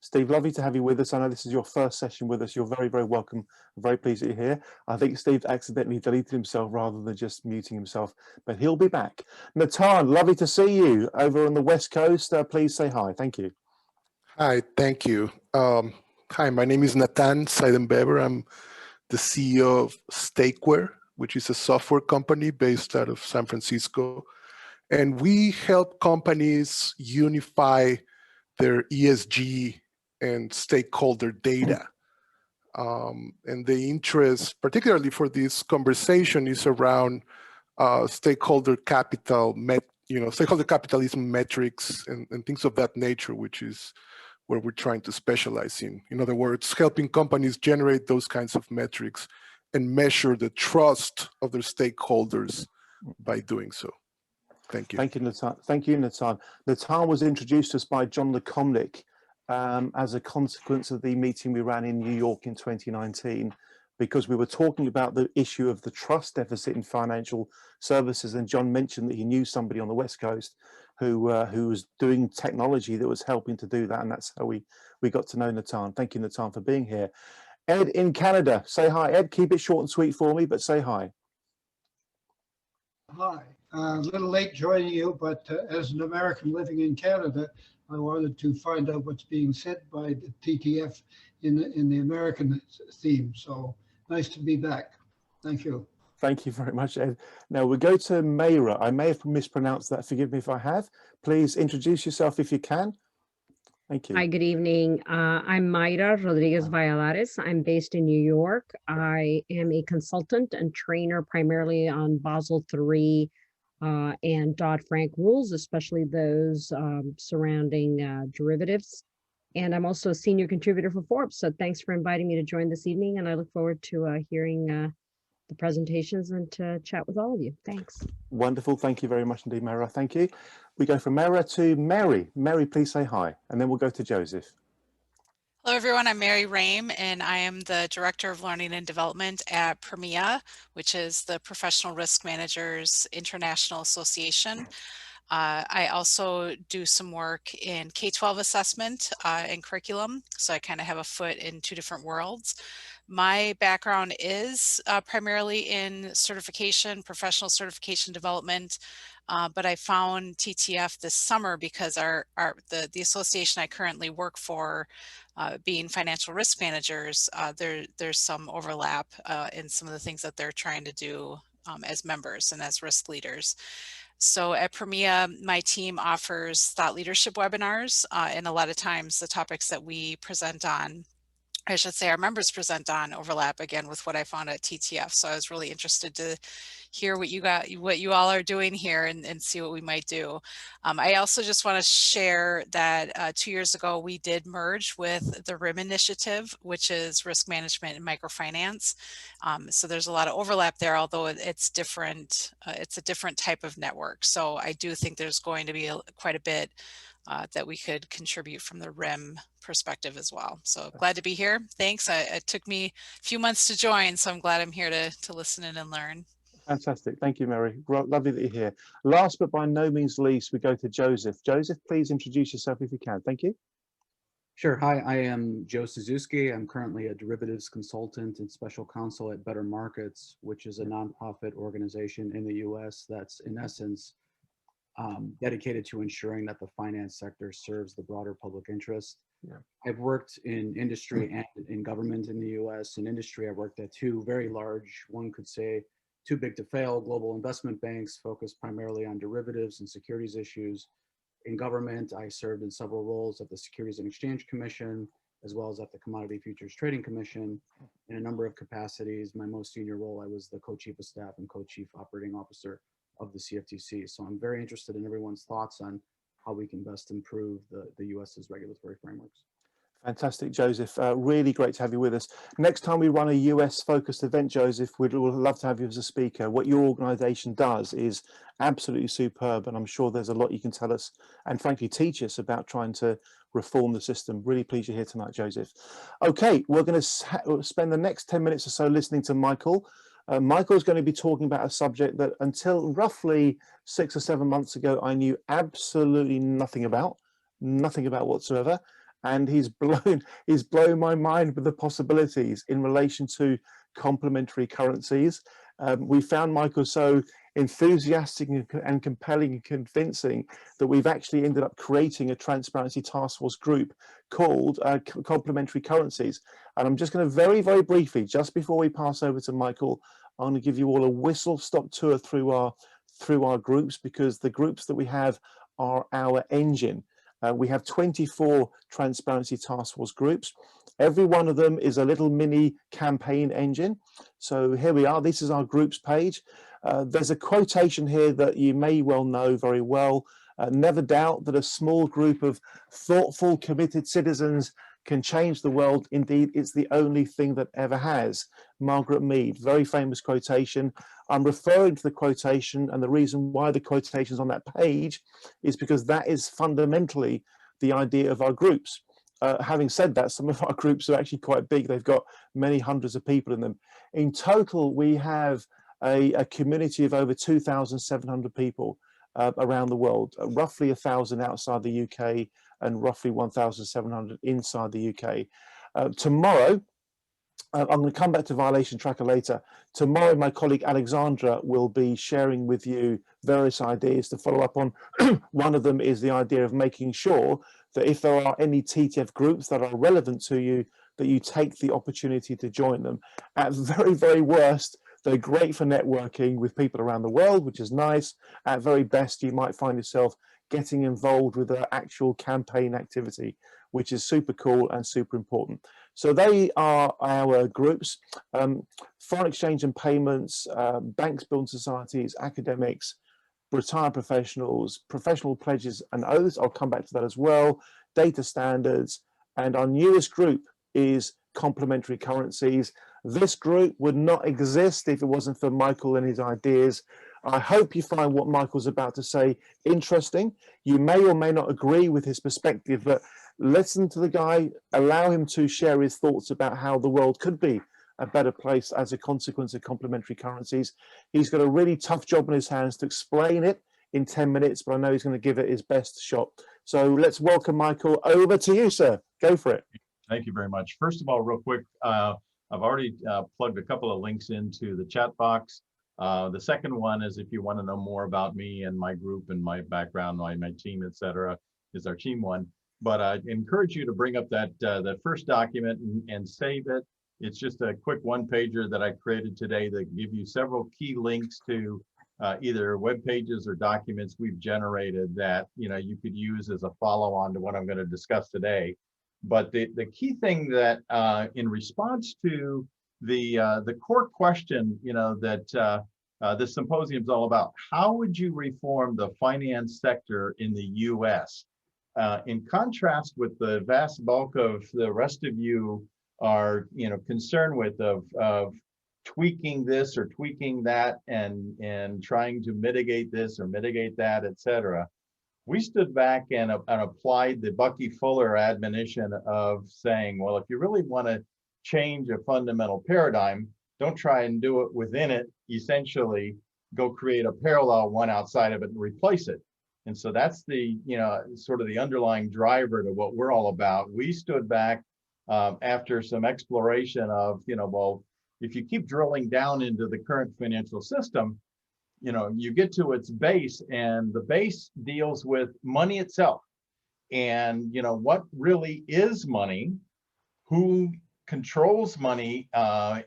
Steve, lovely to have you with us. I know this is your first session with us. You're very, very welcome. I'm very pleased that you're here. I think Steve accidentally deleted himself rather than just muting himself, but he'll be back. Natan, lovely to see you over on the West Coast. Please say hi. Thank you. Hi, thank you. Hi, my name is Natan Seidenbeber. I'm the CEO of Stakeware, which is a software company based out of San Francisco. And we help companies unify their ESG and stakeholder data. And the interest, particularly for this conversation, is around stakeholder capital, stakeholder capitalism metrics and things of that nature, which is where we're trying to specialize in. In other words, helping companies generate those kinds of metrics and measure the trust of their stakeholders by doing so. Thank you. Thank you, Natan. Thank you, Natan. Natan was introduced to us by John Lekomnik as a consequence of the meeting we ran in New York in 2019, because we were talking about the issue of the trust deficit in financial services, and John mentioned that he knew somebody on the West Coast who was doing technology that was helping to do that, and that's how we got to know Natan. Thank you, Natan, for being here. Ed in Canada, say hi. Ed, keep it short and sweet for me, but say hi. Hi, a little late joining you, but as an American living in Canada, I wanted to find out what's being said by the TTF in the American theme. So nice to be back. Thank you. Thank you very much, Ed. Now we go to Maira. I may have mispronounced that. Forgive me if I have. Please introduce yourself if you can. Thank you. Hi, good evening. I'm Maira Rodriguez Valladares. I'm based in New York. I am a consultant and trainer primarily on Basel III and Dodd-Frank rules, especially those surrounding derivatives. And I'm also a senior contributor for Forbes. So thanks for inviting me to join this evening. And I look forward to hearing the presentations and to chat with all of you. Thanks. Wonderful. Thank you very much indeed, Maira. Thank you. We go from Maira to Mary. Mary, please say hi. And then we'll go to Joseph. Hello, everyone. I'm Mary Raim, and I am the Director of Learning and Development at PRMIA, which is the Professional Risk Managers International Association. I also do some work in K-12 assessment and curriculum, so I kind of have a foot in two different worlds. My background is primarily in certification, professional certification development, but I found TTF this summer because the association I currently work for, being financial risk managers, there's some overlap in some of the things that they're trying to do as members and as risk leaders. So at PRMIA, my team offers thought leadership webinars, and a lot of times the topics that we present on, I should say our members present on, overlap again with what I found at TTF. So I was really interested to hear what you all are doing here and see what we might do. I also just want to share that 2 years ago, we did merge with the Raim initiative, which is risk management and microfinance. So there's a lot of overlap there, although it's different. It's a different type of network. So I do think there's going to be quite a bit that we could contribute from the Raim perspective as well. So glad to be here. Thanks. It took me a few months to join, so I'm glad I'm here to listen in and learn. Fantastic. Thank you, Mary. Lovely that you're here. Last but by no means least, we go to Joseph. Joseph, please introduce yourself if you can. Thank you. Sure. Hi, I am Joe Cizewski. I'm currently a derivatives consultant and special counsel at Better Markets, which is a nonprofit organization in the US that's in essence dedicated to ensuring that the finance sector serves the broader public interest. Yeah. I've worked in industry and in government in the US. In industry, I worked at two very large, one could say too big to fail, global investment banks focused primarily on derivatives and securities issues. In government, I served in several roles at the Securities and Exchange Commission, as well as at the Commodity Futures Trading Commission in a number of capacities. My most senior role, I was the co-chief of staff and co-chief operating officer of the CFTC. So I'm very interested in everyone's thoughts on how we can best improve the US's regulatory frameworks. Fantastic, Joseph. Really great to have you with us. Next time we run a US-focused event, Joseph, we'd love to have you as a speaker. What your organisation does is absolutely superb, and I'm sure there's a lot you can tell us and frankly teach us about trying to reform the system. Really pleased you're here tonight, Joseph. Okay, we're going to spend the next 10 minutes or so listening to Michael. Michael is going to be talking about a subject that until roughly 6 or 7 months ago, I knew absolutely nothing about whatsoever. And he's blown my mind with the possibilities in relation to complementary currencies. We found Michael so enthusiastic and compelling and convincing that we've actually ended up creating a transparency task force group called Complementary Currencies. And I'm just going to very, very briefly, just before we pass over to Michael, I'm going to give you all a whistle-stop tour through our groups, because the groups that we have are our engine. We have 24 transparency task force groups. Every one of them is a little mini campaign engine. So here we are. This is our groups page. There's a quotation here that you may well know very well. Never doubt that a small group of thoughtful, committed citizens can change the world. Indeed, it's the only thing that ever has. Margaret Mead, very famous quotation. I'm referring to the quotation, and the reason why the quotation is on that page is because that is fundamentally the idea of our groups. Having said that, some of our groups are actually quite big. They've got many hundreds of people in them. In total, we have a community of over 2,700 people around the world, roughly 1,000 outside the UK and roughly 1,700 inside the UK. Tomorrow, I'm going to come back to Violation Tracker later. Tomorrow, my colleague Alexandra will be sharing with you various ideas to follow up on. One of them is the idea of making sure that if there are any TTF groups that are relevant to you, that you take the opportunity to join them. At very, very worst, they're great for networking with people around the world, which is nice. At very best, you might find yourself getting involved with the actual campaign activity, which is super cool and super important. So they are our groups: foreign exchange and payments, banks, building societies, academics, retired professionals, professional pledges and oaths. I'll come back to that as well. Data standards, and our newest group is complementary currencies. This group would not exist if it wasn't for Michael and his ideas. I hope you find what Michael's about to say interesting. You may or may not agree with his perspective, but listen to the guy, allow him to share his thoughts about how the world could be a better place as a consequence of complementary currencies. He's got a really tough job on his hands to explain it in 10 minutes, but I know he's going to give it his best shot. So let's welcome Michael. Over to you, sir. Go for it. Thank you very much. First of all, real quick, I've already plugged a couple of links into the chat box. The second one is if you want to know more about me and my group and my background, my team, etc., is our team one. But I encourage you to bring up that first document and save it. It's just a quick one-pager that I created today that give you several key links to either web pages or documents we've generated that you could use as a follow-on to what I'm going to discuss today. But the key thing that in response to the core question, that this symposium is all about, how would you reform the finance sector in the U.S.? In contrast with the vast bulk of the rest of you are, concerned with of tweaking this or tweaking that and trying to mitigate this or mitigate that, etc. We stood back and applied the Bucky Fuller admonition of saying, well, if you really want to change a fundamental paradigm, don't try and do it within it. Essentially, go create a parallel one outside of it and replace it. And so that's the, sort of the underlying driver to what we're all about. We stood back after some exploration of, well, if you keep drilling down into the current financial system, you get to its base, and the base deals with money itself. And, what really is money, who controls money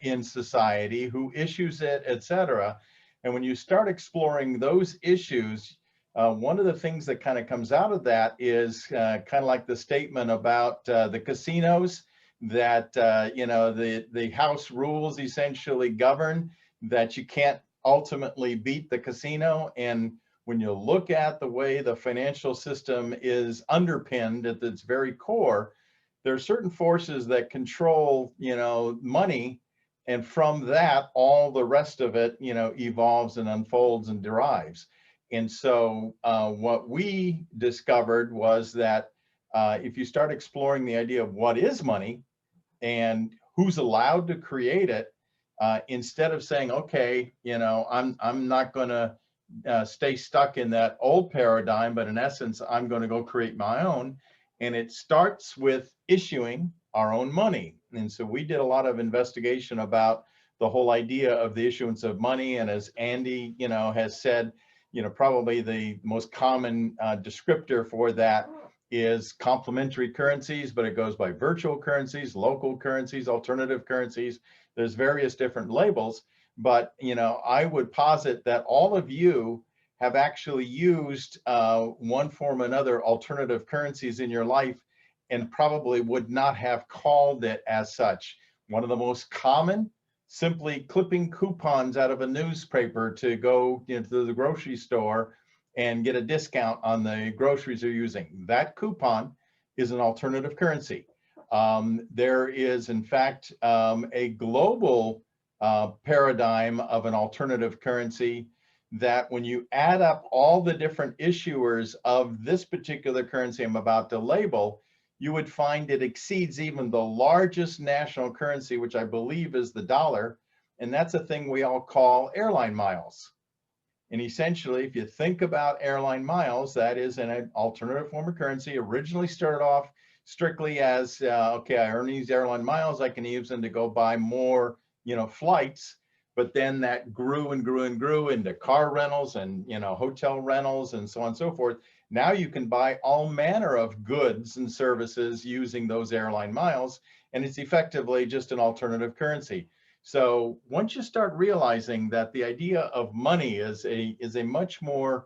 in society, who issues it, et cetera. And when you start exploring those issues, one of the things that kind of comes out of that is kind of like the statement about the casinos, that, the House rules essentially govern, that you can't ultimately beat the casino. And when you look at the way the financial system is underpinned at its very core, there are certain forces that control, money. And from that, all the rest of it, evolves and unfolds and derives. And so what we discovered was that if you start exploring the idea of what is money and who's allowed to create it, instead of saying, okay, I'm not going to stay stuck in that old paradigm, but in essence, I'm going to go create my own. And it starts with issuing our own money. And so we did a lot of investigation about the whole idea of the issuance of money. And as Andy, has said, probably the most common descriptor for that is complementary currencies, but it goes by virtual currencies, local currencies, alternative currencies. There's various different labels, but I would posit that all of you have actually used one form or another alternative currencies in your life, and probably would not have called it as such. One of the most common, simply clipping coupons out of a newspaper to go into the grocery store and get a discount on the groceries you're using. That coupon is an alternative currency. There is, in fact, a global paradigm of an alternative currency that when you add up all the different issuers of this particular currency I'm about to label, you would find it exceeds even the largest national currency, which I believe is the dollar. And that's a thing we all call airline miles. And essentially, if you think about airline miles, that is an alternative form of currency. Originally started off strictly as, okay, I earn these airline miles, I can use them to go buy more, flights. But then that grew and grew and grew into car rentals and, hotel rentals and so on and so forth. Now you can buy all manner of goods and services using those airline miles, and it's effectively just an alternative currency. So once you start realizing that the idea of money is a much more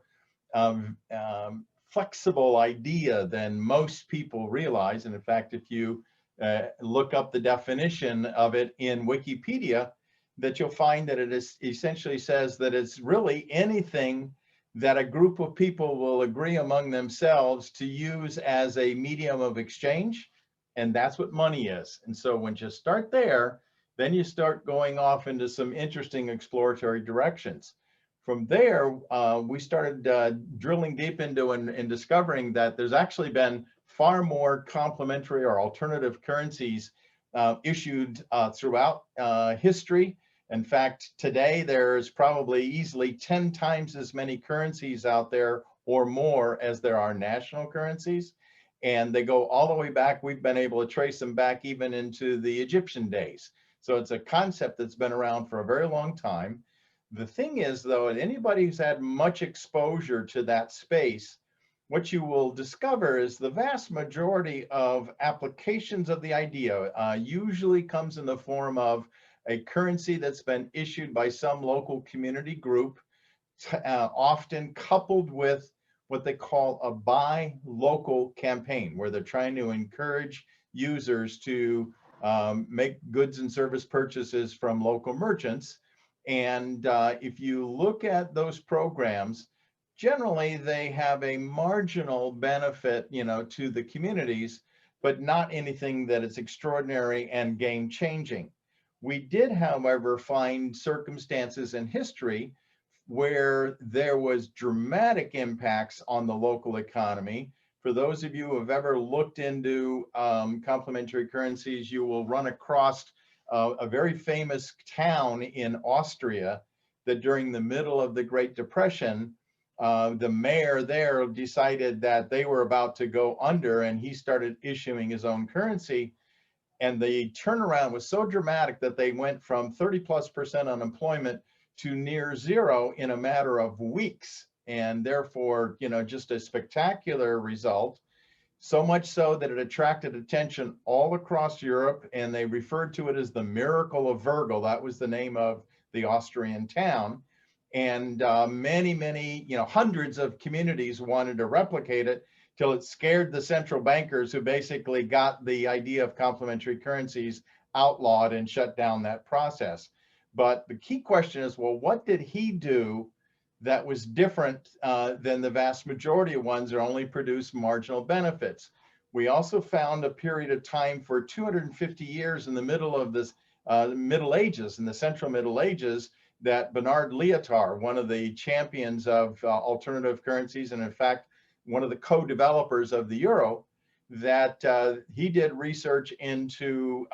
flexible idea than most people realize, and in fact, if you look up the definition of it in Wikipedia, that you'll find that it is essentially says that it's really anything that a group of people will agree among themselves to use as a medium of exchange, and that's what money is. And so when you start there, then you start going off into some interesting exploratory directions. From there, we started drilling deep into and discovering that there's actually been far more complementary or alternative currencies issued throughout history. In fact, today there's probably easily 10 times as many currencies out there or more as there are national currencies. And they go all the way back. We've been able to trace them back even into the Egyptian days. So it's a concept that's been around for a very long time. The thing is, though, anybody who's had much exposure to that space, what you will discover is the vast majority of applications of the idea usually comes in the form of a currency that's been issued by some local community group, often coupled with what they call a buy local campaign, where they're trying to encourage users to make goods and service purchases from local merchants. And if you look at those programs, generally they have a marginal benefit, to the communities, but not anything that is extraordinary and game changing. We did, however, find circumstances in history where there was dramatic impacts on the local economy. For those of you who have ever looked into complementary currencies, you will run across a very famous town in Austria that during the middle of the Great Depression, the mayor there decided that they were about to go under, and he started issuing his own currency. And the turnaround was so dramatic that they went from 30+% unemployment to near zero in a matter of weeks. And therefore, you know, just a spectacular result. So much so that it attracted attention all across Europe, and they referred to it as the miracle of Virgil. That was the name of the Austrian town. And many, you know, hundreds of communities wanted to replicate it till it scared the central bankers, who basically got the idea of complementary currencies outlawed and shut down that process. But the key question is, well, what did he do that was different than the vast majority of ones that only produce marginal benefits? We also found a period of time for 250 years in the middle of this Middle Ages, in the Central Middle Ages, that Bernard Lietaer, one of the champions of alternative currencies, and in fact, one of the co-developers of the euro, that he did research into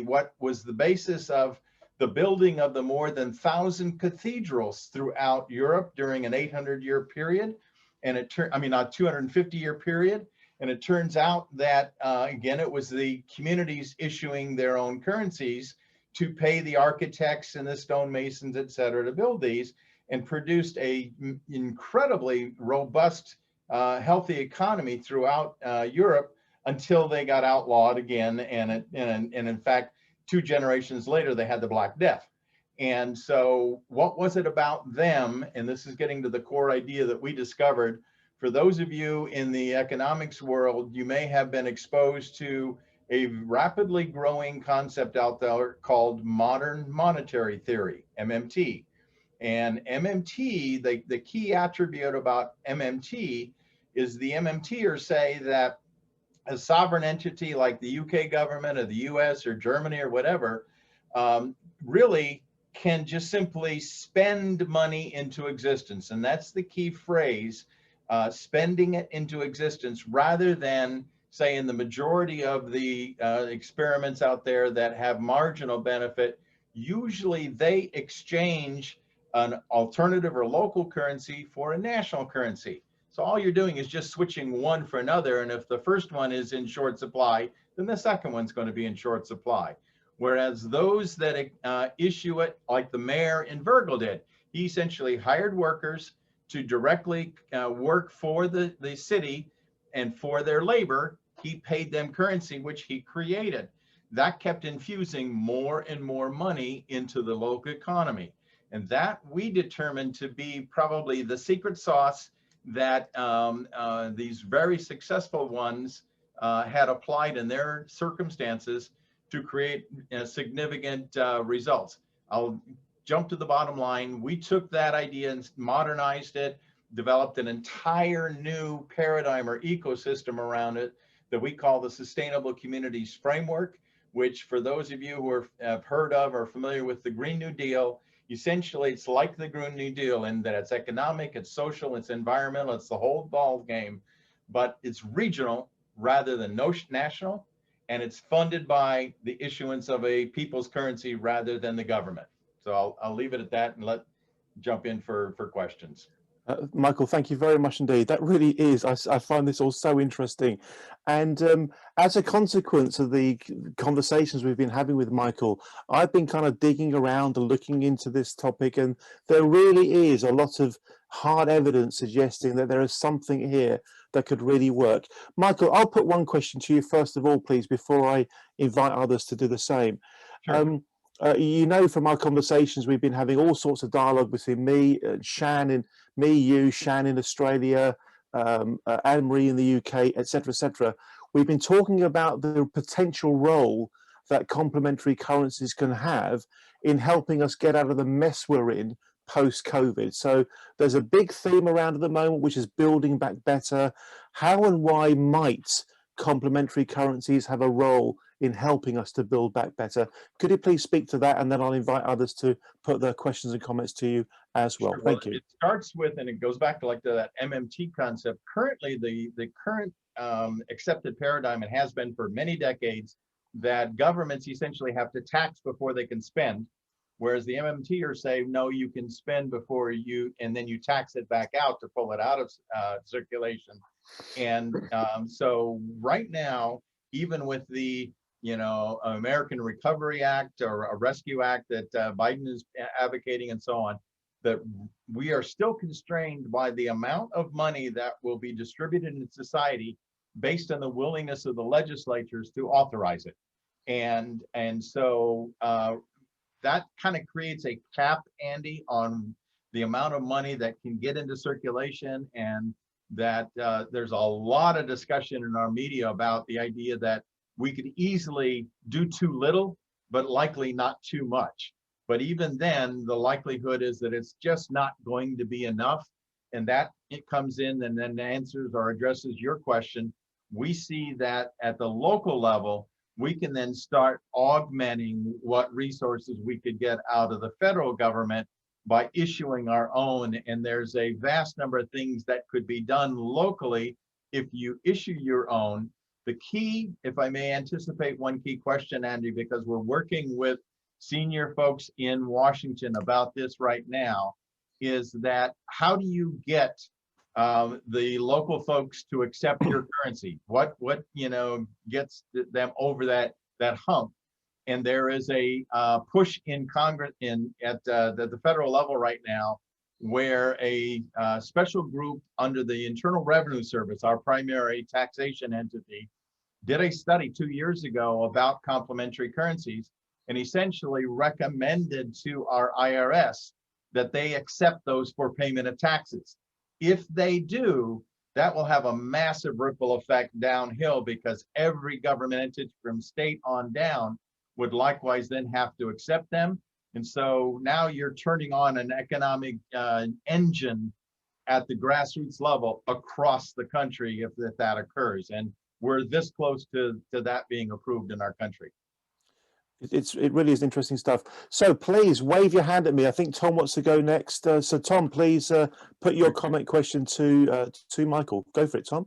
what was the basis of the building of the more than 1,000 cathedrals throughout Europe during an 800-year period, and it turned, I mean, a 250-year period. And it turns out that, again, it was the communities issuing their own currencies to pay the architects and the stonemasons, et cetera, to build these, and produced a incredibly robust, healthy economy throughout Europe until they got outlawed again. And in fact, 2 generations later, they had the Black Death. And so what was it about them? And this is getting to the core idea that we discovered. For those of you in the economics world, you may have been exposed to a rapidly growing concept out there called modern monetary theory, MMT. And MMT, the key attribute about MMT is the MMTers say that a sovereign entity like the UK government or the US or Germany or whatever really can just simply spend money into existence. And that's the key phrase, spending it into existence, rather than, say, in the majority of the experiments out there that have marginal benefit, usually they exchange an alternative or local currency for a national currency. So all you're doing is just switching one for another. And if the first one is in short supply, then the second one's going to be in short supply. Whereas those that issue it, like the mayor in Virgil did, he essentially hired workers to directly work for the city, and for their labor, he paid them currency, which he created. That kept infusing more and more money into the local economy. And that we determined to be probably the secret sauce that these very successful ones had applied in their circumstances to create significant results. I'll jump to the bottom line. We took that idea and modernized it, developed an entire new paradigm or ecosystem around it that we call the Sustainable Communities Framework, which, for those of you who have heard of or familiar with the Green New Deal, essentially it's like the Green New Deal in that it's economic, it's social, it's environmental, it's the whole ball game, but it's regional rather than national, and it's funded by the issuance of a people's currency rather than the government. So I'll leave it at that and jump in for questions. Michael, thank you very much indeed. That really is, I find this all so interesting. And as a consequence of the conversations we've been having with Michael, I've been kind of digging around and looking into this topic, and there really is a lot of hard evidence suggesting that there is something here that could really work. Michael, I'll put one question to you first of all, please, before I invite others to do the same. Sure. You know, from our conversations, we've been having all sorts of dialogue between me, Shan in Australia, Anne-Marie in the UK, etc., etc. We've been talking about the potential role that complementary currencies can have in helping us get out of the mess we're in post-COVID. So there's a big theme around at the moment, which is building back better. How and why might complementary currencies have a role in helping us to build back better? Could you please speak to that, and then I'll invite others to put their questions and comments to you as well. Sure. Thank you. It starts with, and it goes back to like that MMT concept. Currently, the current accepted paradigm, it has been for many decades, that governments essentially have to tax before they can spend, whereas the MMTers say, no, you can spend before you, and then you tax it back out to pull it out of circulation. And so right now, even with the American Recovery Act or a Rescue Act that Biden is advocating and so on, that we are still constrained by the amount of money that will be distributed in society based on the willingness of the legislatures to authorize it. And so that kind of creates a cap, Andy, on the amount of money that can get into circulation, and that there's a lot of discussion in our media about the idea that we could easily do too little, but likely not too much. But even then, the likelihood is that it's just not going to be enough. And that it comes in and then answers or addresses your question. We see that at the local level, we can then start augmenting what resources we could get out of the federal government by issuing our own. And there's a vast number of things that could be done locally if you issue your own. The key, if I may anticipate one key question, Andy, because we're working with senior folks in Washington about this right now, is that how do you get the local folks to accept your currency? What gets them over that hump? And there is a push in Congress at the federal level right now, where a special group under the Internal Revenue Service, our primary taxation entity, did a study 2 years ago about complementary currencies, and essentially recommended to our IRS that they accept those for payment of taxes. If they do, that will have a massive ripple effect downhill, because every government entity from state on down would likewise then have to accept them. And so now you're turning on an economic engine at the grassroots level across the country if that occurs. And we're this close to that being approved in our country. It really is interesting stuff. So please wave your hand at me. I think Tom wants to go next. So Tom, please put your comment question to Michael. Go for it, Tom.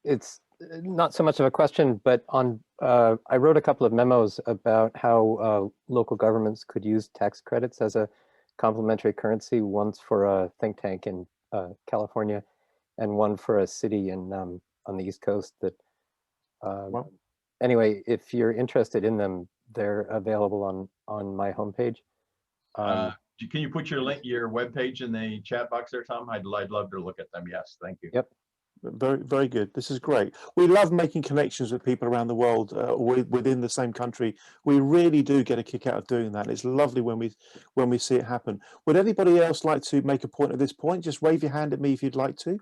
It's not so much of a question, but I wrote a couple of memos about how local governments could use tax credits as a complementary currency, once for a think tank in California and one for a city in on the East Coast. That anyway, if you're interested in them, they're available on my homepage. Can you put your link, your webpage in the chat box there, Tom? I'd love to look at them. Yes, thank you. Yep. Very, very good. This is great. We love making connections with people around the world, within the same country. We really do get a kick out of doing that. It's lovely when we see it happen. Would anybody else like to make a point at this point? Just wave your hand at me if you'd like to.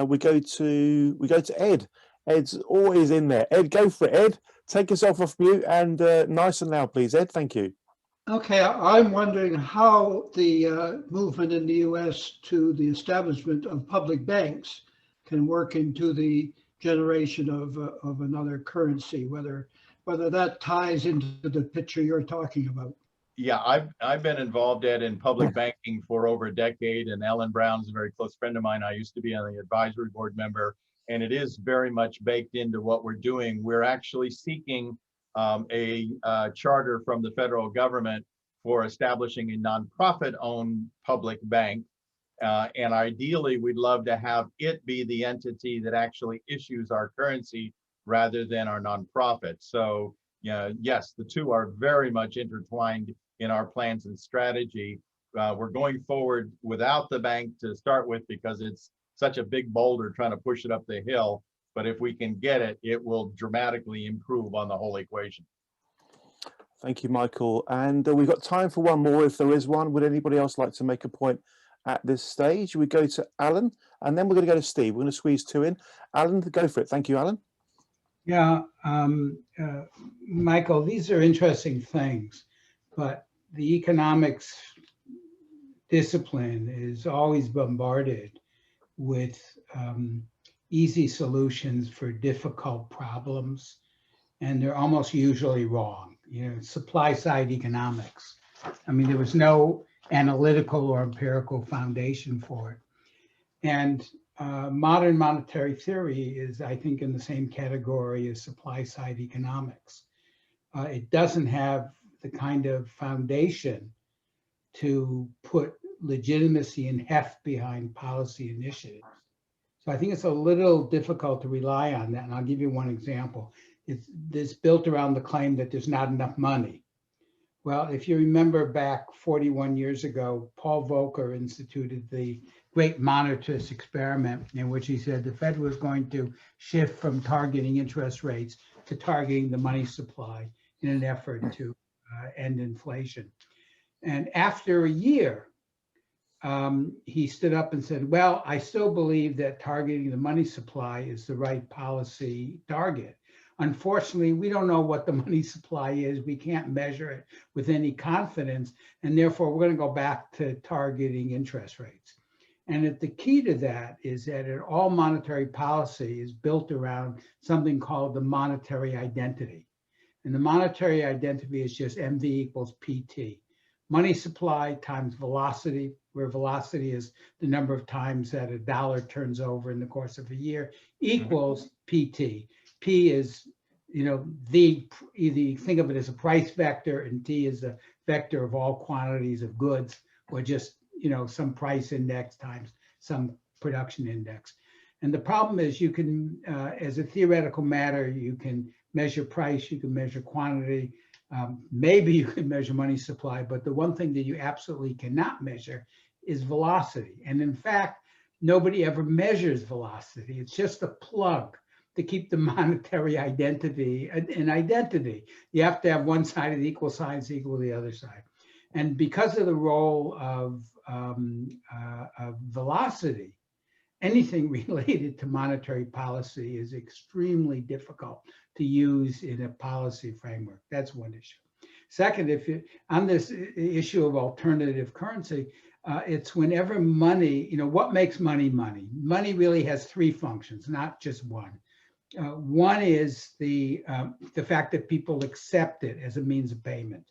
We go to Ed. Ed's always in there. Ed, go for it, Ed. Take yourself off mute and nice and loud, please, Ed. Thank you. Okay, I'm wondering how the movement in the U.S. to the establishment of public banks can work into the generation of another currency, whether that ties into the picture you're talking about. Yeah, I've been involved, Ed, in public banking for over a decade, and Ellen Brown's a very close friend of mine. I used to be on the advisory board member, and it is very much baked into what we're doing. We're actually seeking a charter from the federal government for establishing a nonprofit-owned public bank. And ideally, we'd love to have it be the entity that actually issues our currency rather than our nonprofit. So, yes, the two are very much intertwined in our plans and strategy. We're going forward without the bank to start with because it's such a big boulder trying to push it up the hill. But if we can get it, it will dramatically improve on the whole equation. Thank you, Michael. And we've got time for one more if there is one. Would anybody else like to make a point at this stage? We go to Alan, and then we're going to go to Steve. We're going to squeeze two in. Alan, go for it. Thank you, Alan. Yeah, Michael, these are interesting things, but the economics discipline is always bombarded with easy solutions for difficult problems, and they're almost usually wrong. Supply side economics. I mean, there was no analytical or empirical foundation for it. And modern monetary theory is, I think, in the same category as supply side economics. It doesn't have the kind of foundation to put legitimacy and heft behind policy initiatives. So I think it's a little difficult to rely on that. And I'll give you one example. It's built around the claim that there's not enough money. Well, if you remember back 41 years ago, Paul Volcker instituted the great monetarist experiment in which he said the Fed was going to shift from targeting interest rates to targeting the money supply in an effort to end inflation. And after a year, he stood up and said, well, I still believe that targeting the money supply is the right policy target. Unfortunately, we don't know what the money supply is. We can't measure it with any confidence. And therefore, we're going to go back to targeting interest rates. And the key to that is that all monetary policy is built around something called the monetary identity. And the monetary identity is just MV equals PT. Money supply times velocity, where velocity is the number of times that a dollar turns over in the course of a year, equals PT. P is, either you think of it as a price vector, and T is a vector of all quantities of goods, or just, some price index times some production index. And the problem is you can, as a theoretical matter, you can measure price, you can measure quantity, maybe you can measure money supply, but the one thing that you absolutely cannot measure is velocity. And in fact, nobody ever measures velocity. It's just a plug to keep the monetary identity an identity. You have to have one side of the equal signs equal to the other side. And because of the role of velocity, anything related to monetary policy is extremely difficult to use in a policy framework. That's one issue. Second, on this issue of alternative currency, it's whenever money, what makes money money? Money really has three functions, not just one. One is the fact that people accept it as a means of payment.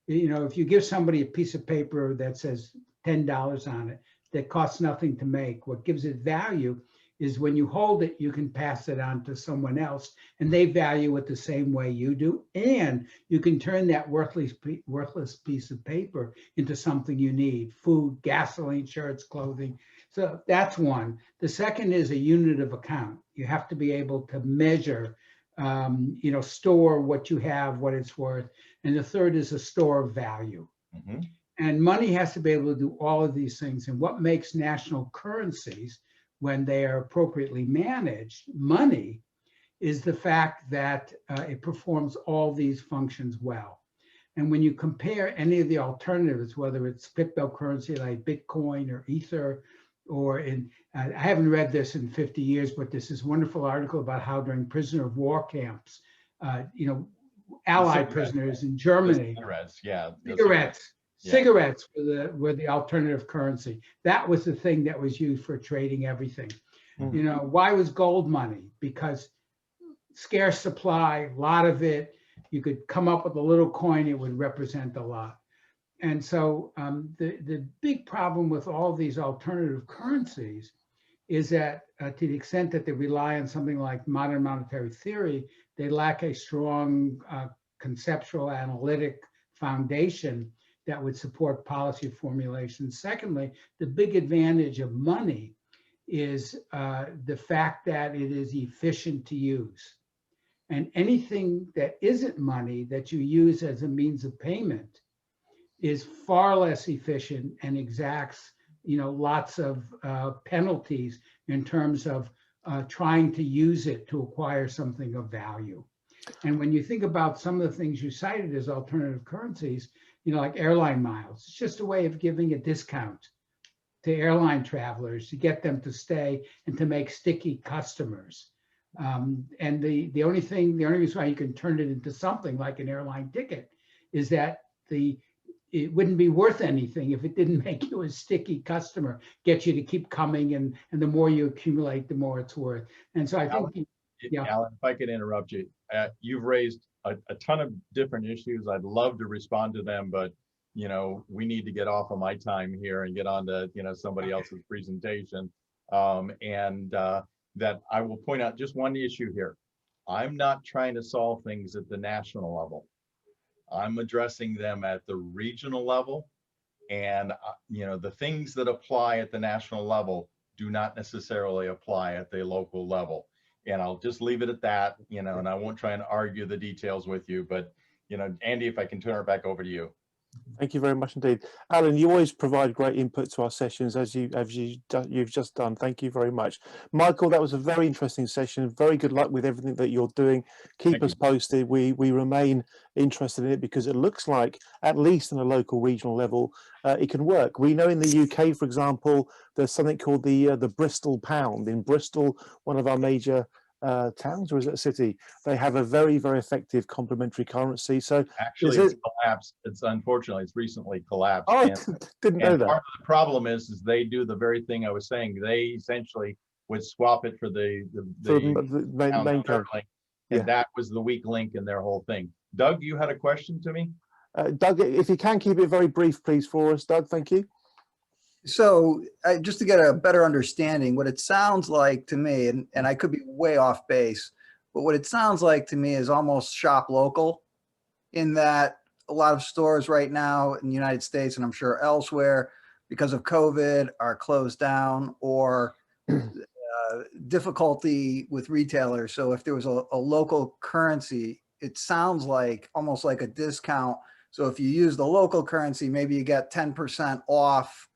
If you give somebody a piece of paper that says $10 on it, that costs nothing to make, what gives it value is when you hold it, you can pass it on to someone else and they value it the same way you do. And you can turn that worthless piece of paper into something you need: food, gasoline, shirts, clothing. So that's one. The second is a unit of account. You have to be able to measure, store what you have, what it's worth. And the third is a store of value. Mm-hmm. And money has to be able to do all of these things. And what makes national currencies, when they are appropriately managed, money, is the fact that it performs all these functions well. And when you compare any of the alternatives, whether it's cryptocurrency like Bitcoin or Ether, or I haven't read this in 50 years, but this is a wonderful article about how during prisoner of war camps, Allied prisoners in Germany, cigarettes were the alternative currency. That was the thing that was used for trading everything. Mm-hmm. Why was gold money? Because scarce supply, a lot of it, you could come up with a little coin, it would represent a lot. And so the big problem with all these alternative currencies is that to the extent that they rely on something like modern monetary theory, they lack a strong conceptual analytic foundation that would support policy formulation. Secondly, the big advantage of money is the fact that it is efficient to use. And anything that isn't money that you use as a means of payment is far less efficient and exacts, lots of penalties in terms of trying to use it to acquire something of value. And when you think about some of the things you cited as alternative currencies, like airline miles, it's just a way of giving a discount to airline travelers to get them to stay and to make sticky customers. And the only reason why you can turn it into something like an airline ticket is that it wouldn't be worth anything if it didn't make you a sticky customer, get you to keep coming, and the more you accumulate, the more it's worth. And so I think, Alan, if I could interrupt you, you've raised a ton of different issues. I'd love to respond to them, but we need to get off of my time here and get on to somebody else's presentation. That I will point out just one issue here. I'm not trying to solve things at the national level. I'm addressing them at the regional level. And, the things that apply at the national level do not necessarily apply at the local level. And I'll just leave it at that, and I won't try and argue the details with you, but, Andy, if I can turn it back over to you. Thank you very much indeed. Alan, you always provide great input to our sessions you've just done. Thank you very much. Michael, that was a very interesting session. Very good luck with everything that you're doing. Keep us posted. We remain interested in it because it looks like, at least on a local regional level, it can work. We know in the UK, for example, there's something called the Bristol pound. In Bristol, one of our major towns, or is it a city? They have a very, very effective complementary currency. So actually, it's collapsed. It's unfortunately, it's recently collapsed. Oh, I didn't know that. Part of the problem is they do the very thing I was saying. They essentially would swap it for the main currency. And that was the weak link in their whole thing. Doug, you had a question to me? Doug, if you can keep it very brief, please, for us. Doug, thank you. So just to get a better understanding, what it sounds like to me, and I could be way off base, but what it sounds like to me is almost shop local, in that a lot of stores right now in the United States, and I'm sure elsewhere, because of COVID, are closed down, or difficulty with retailers. So if there was a local currency, it sounds like almost like a discount. So if you use the local currency, maybe you get 10% off.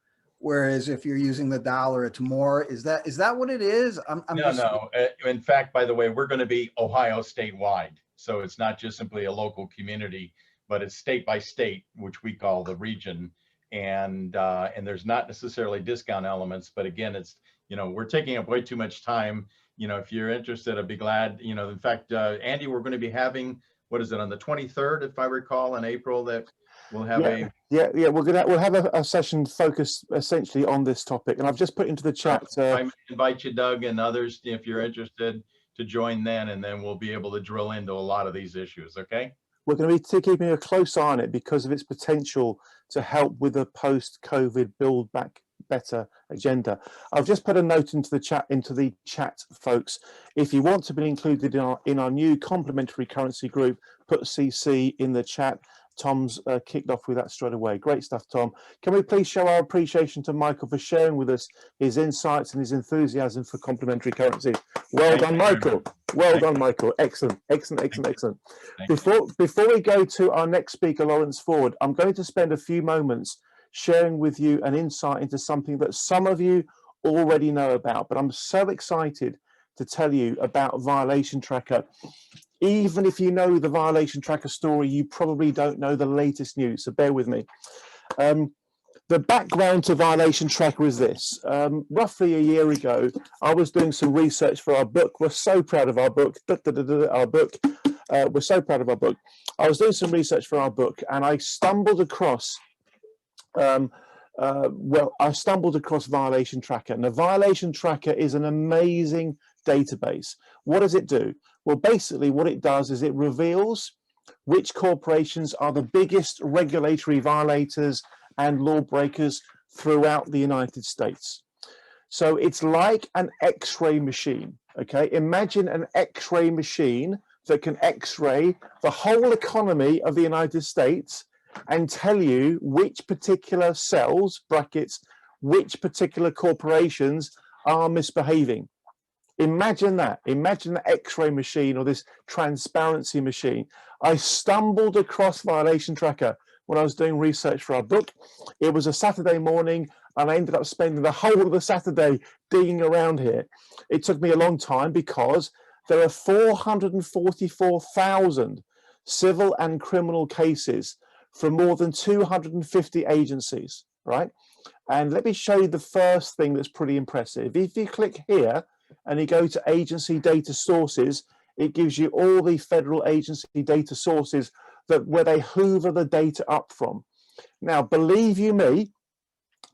Whereas if you're using the dollar, it's more. Is that what it is? No. In fact, by the way, we're going to be Ohio statewide. So it's not just simply a local community, but it's state by state, which we call the region. And there's not necessarily discount elements, but again, it's, we're taking up way too much time. If you're interested, I'd be glad, in fact, Andy, we're going to be having, what is it, on the 23rd, if I recall, in April, that we'll have we'll have a session focused essentially on this topic, and I've just put into the chat. I invite you, Doug, and others, if you're interested, to join then, and then we'll be able to drill into a lot of these issues. Okay. We're going to be keeping a close eye on it because of its potential to help with a post-COVID build back better agenda. I've just put a note into the chat, folks. If you want to be included in our new complementary currency group, put CC in the chat. Tom's kicked off with that straight away. Great stuff, Tom. Can we please show our appreciation to Michael for sharing with us his insights and his enthusiasm for complementary currencies? Well done, Michael. Well done, Michael. Excellent, excellent, excellent, excellent. Before we go to our next speaker, Lawrence Ford, I'm going to spend a few moments sharing with you an insight into something that some of you already know about, but I'm so excited to tell you about Violation Tracker. Even if you know the Violation Tracker story, you probably don't know the latest news, so bear with me. The background to Violation Tracker is this. Roughly a year ago, I was doing some research for our book. We're so proud of our book. We're so proud of our book. I was doing some research for our book, and I stumbled across Violation Tracker. Now, Violation Tracker is an amazing database. What does it do? Well, basically what it does is it reveals which corporations are the biggest regulatory violators and lawbreakers throughout the United States. So it's like an X-ray machine, okay? Imagine an X-ray machine that can X-ray the whole economy of the United States and tell you which particular cells, brackets, which particular corporations are misbehaving. Imagine that. Imagine the X-ray machine or this transparency machine. I stumbled across Violation Tracker when I was doing research for our book. It was a Saturday morning, and I ended up spending the whole of the Saturday digging around here. It took me a long time because there are 444,000 civil and criminal cases from more than 250 agencies, right? And let me show you the first thing that's pretty impressive. If you click here, and you go to agency data sources, it gives you all the federal agency data sources where they hoover the data up from. Now, believe you me,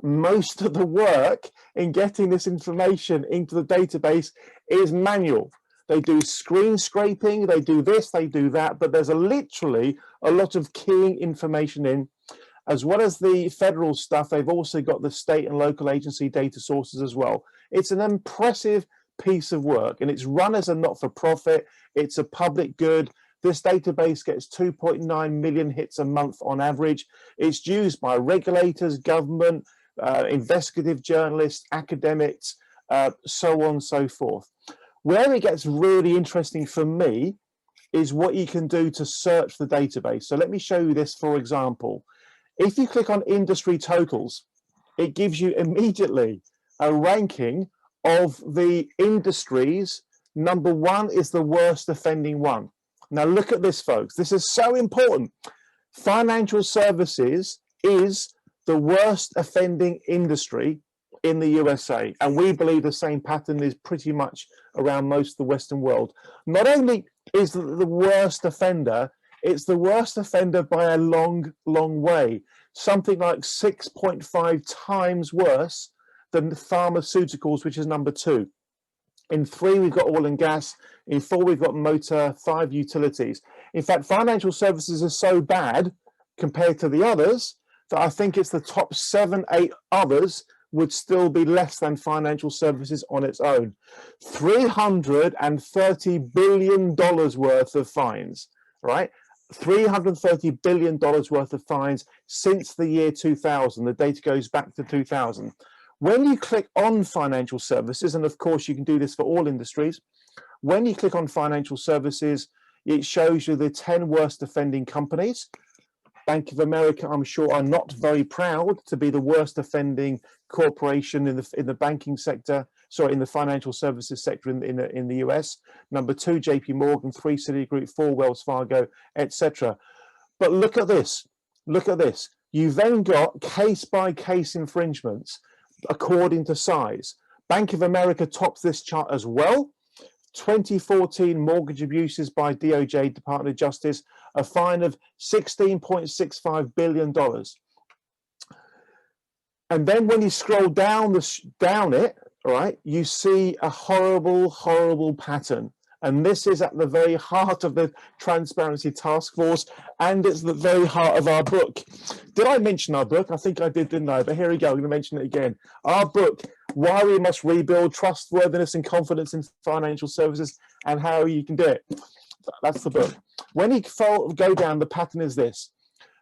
most of the work in getting this information into the database is manual. They do screen scraping, they do this, they do that, but there's literally a lot of keying information in. As well as the federal stuff, they've also got the state and local agency data sources as well. It's an impressive piece of work, and it's run as a not-for-profit. It's a public good. This database gets 2.9 million hits a month on average. It's used by regulators, government, investigative journalists, academics, so on and so forth. Where it gets really interesting for me is what you can do to search the database. So let me show you this, for example. If you click on industry totals, it gives you immediately a ranking of the industries. Number one is the worst offending one. Now look at this, folks. This is so important. Financial services is the worst offending industry in the USA. And we believe the same pattern is pretty much around most of the Western world. Not only is it the worst offender, it's the worst offender by a long, long way. Something like 6.5 times worse than the pharmaceuticals, which is number 2. In 3, we've got oil and gas. In 4, we've got motor. 5, utilities. In fact, financial services are so bad compared to the others that I think it's the top 7, 8 others would still be less than financial services on its own. $330 billion worth of fines, right? $330 billion worth of fines since the year 2000. The data goes back to 2000. When you click on financial services, and of course you can do this for all industries, when you click on financial services, it shows you the 10 worst offending companies. Bank of America, I'm sure, are not very proud to be the worst offending corporation in the banking sector, sorry, in the financial services sector in the US. Number 2, JP Morgan, 3, Citigroup, 4, Wells Fargo, etc. But look at this. Look at this. You've then got case-by-case infringements according to size. Bank of America tops this chart as well. 2014 mortgage abuses by DOJ, Department of Justice, a fine of $16.65 billion. And then when you scroll down it, right, you see a horrible, horrible pattern. And this is at the very heart of the Transparency Task Force, and it's the very heart of our book. Did I mention our book? I think I did, didn't I? But here we go, I'm going to mention it again. Our book, Why We Must Rebuild Trustworthiness and Confidence in Financial Services and How You Can Do It. That's the book. When you go down, the pattern is this.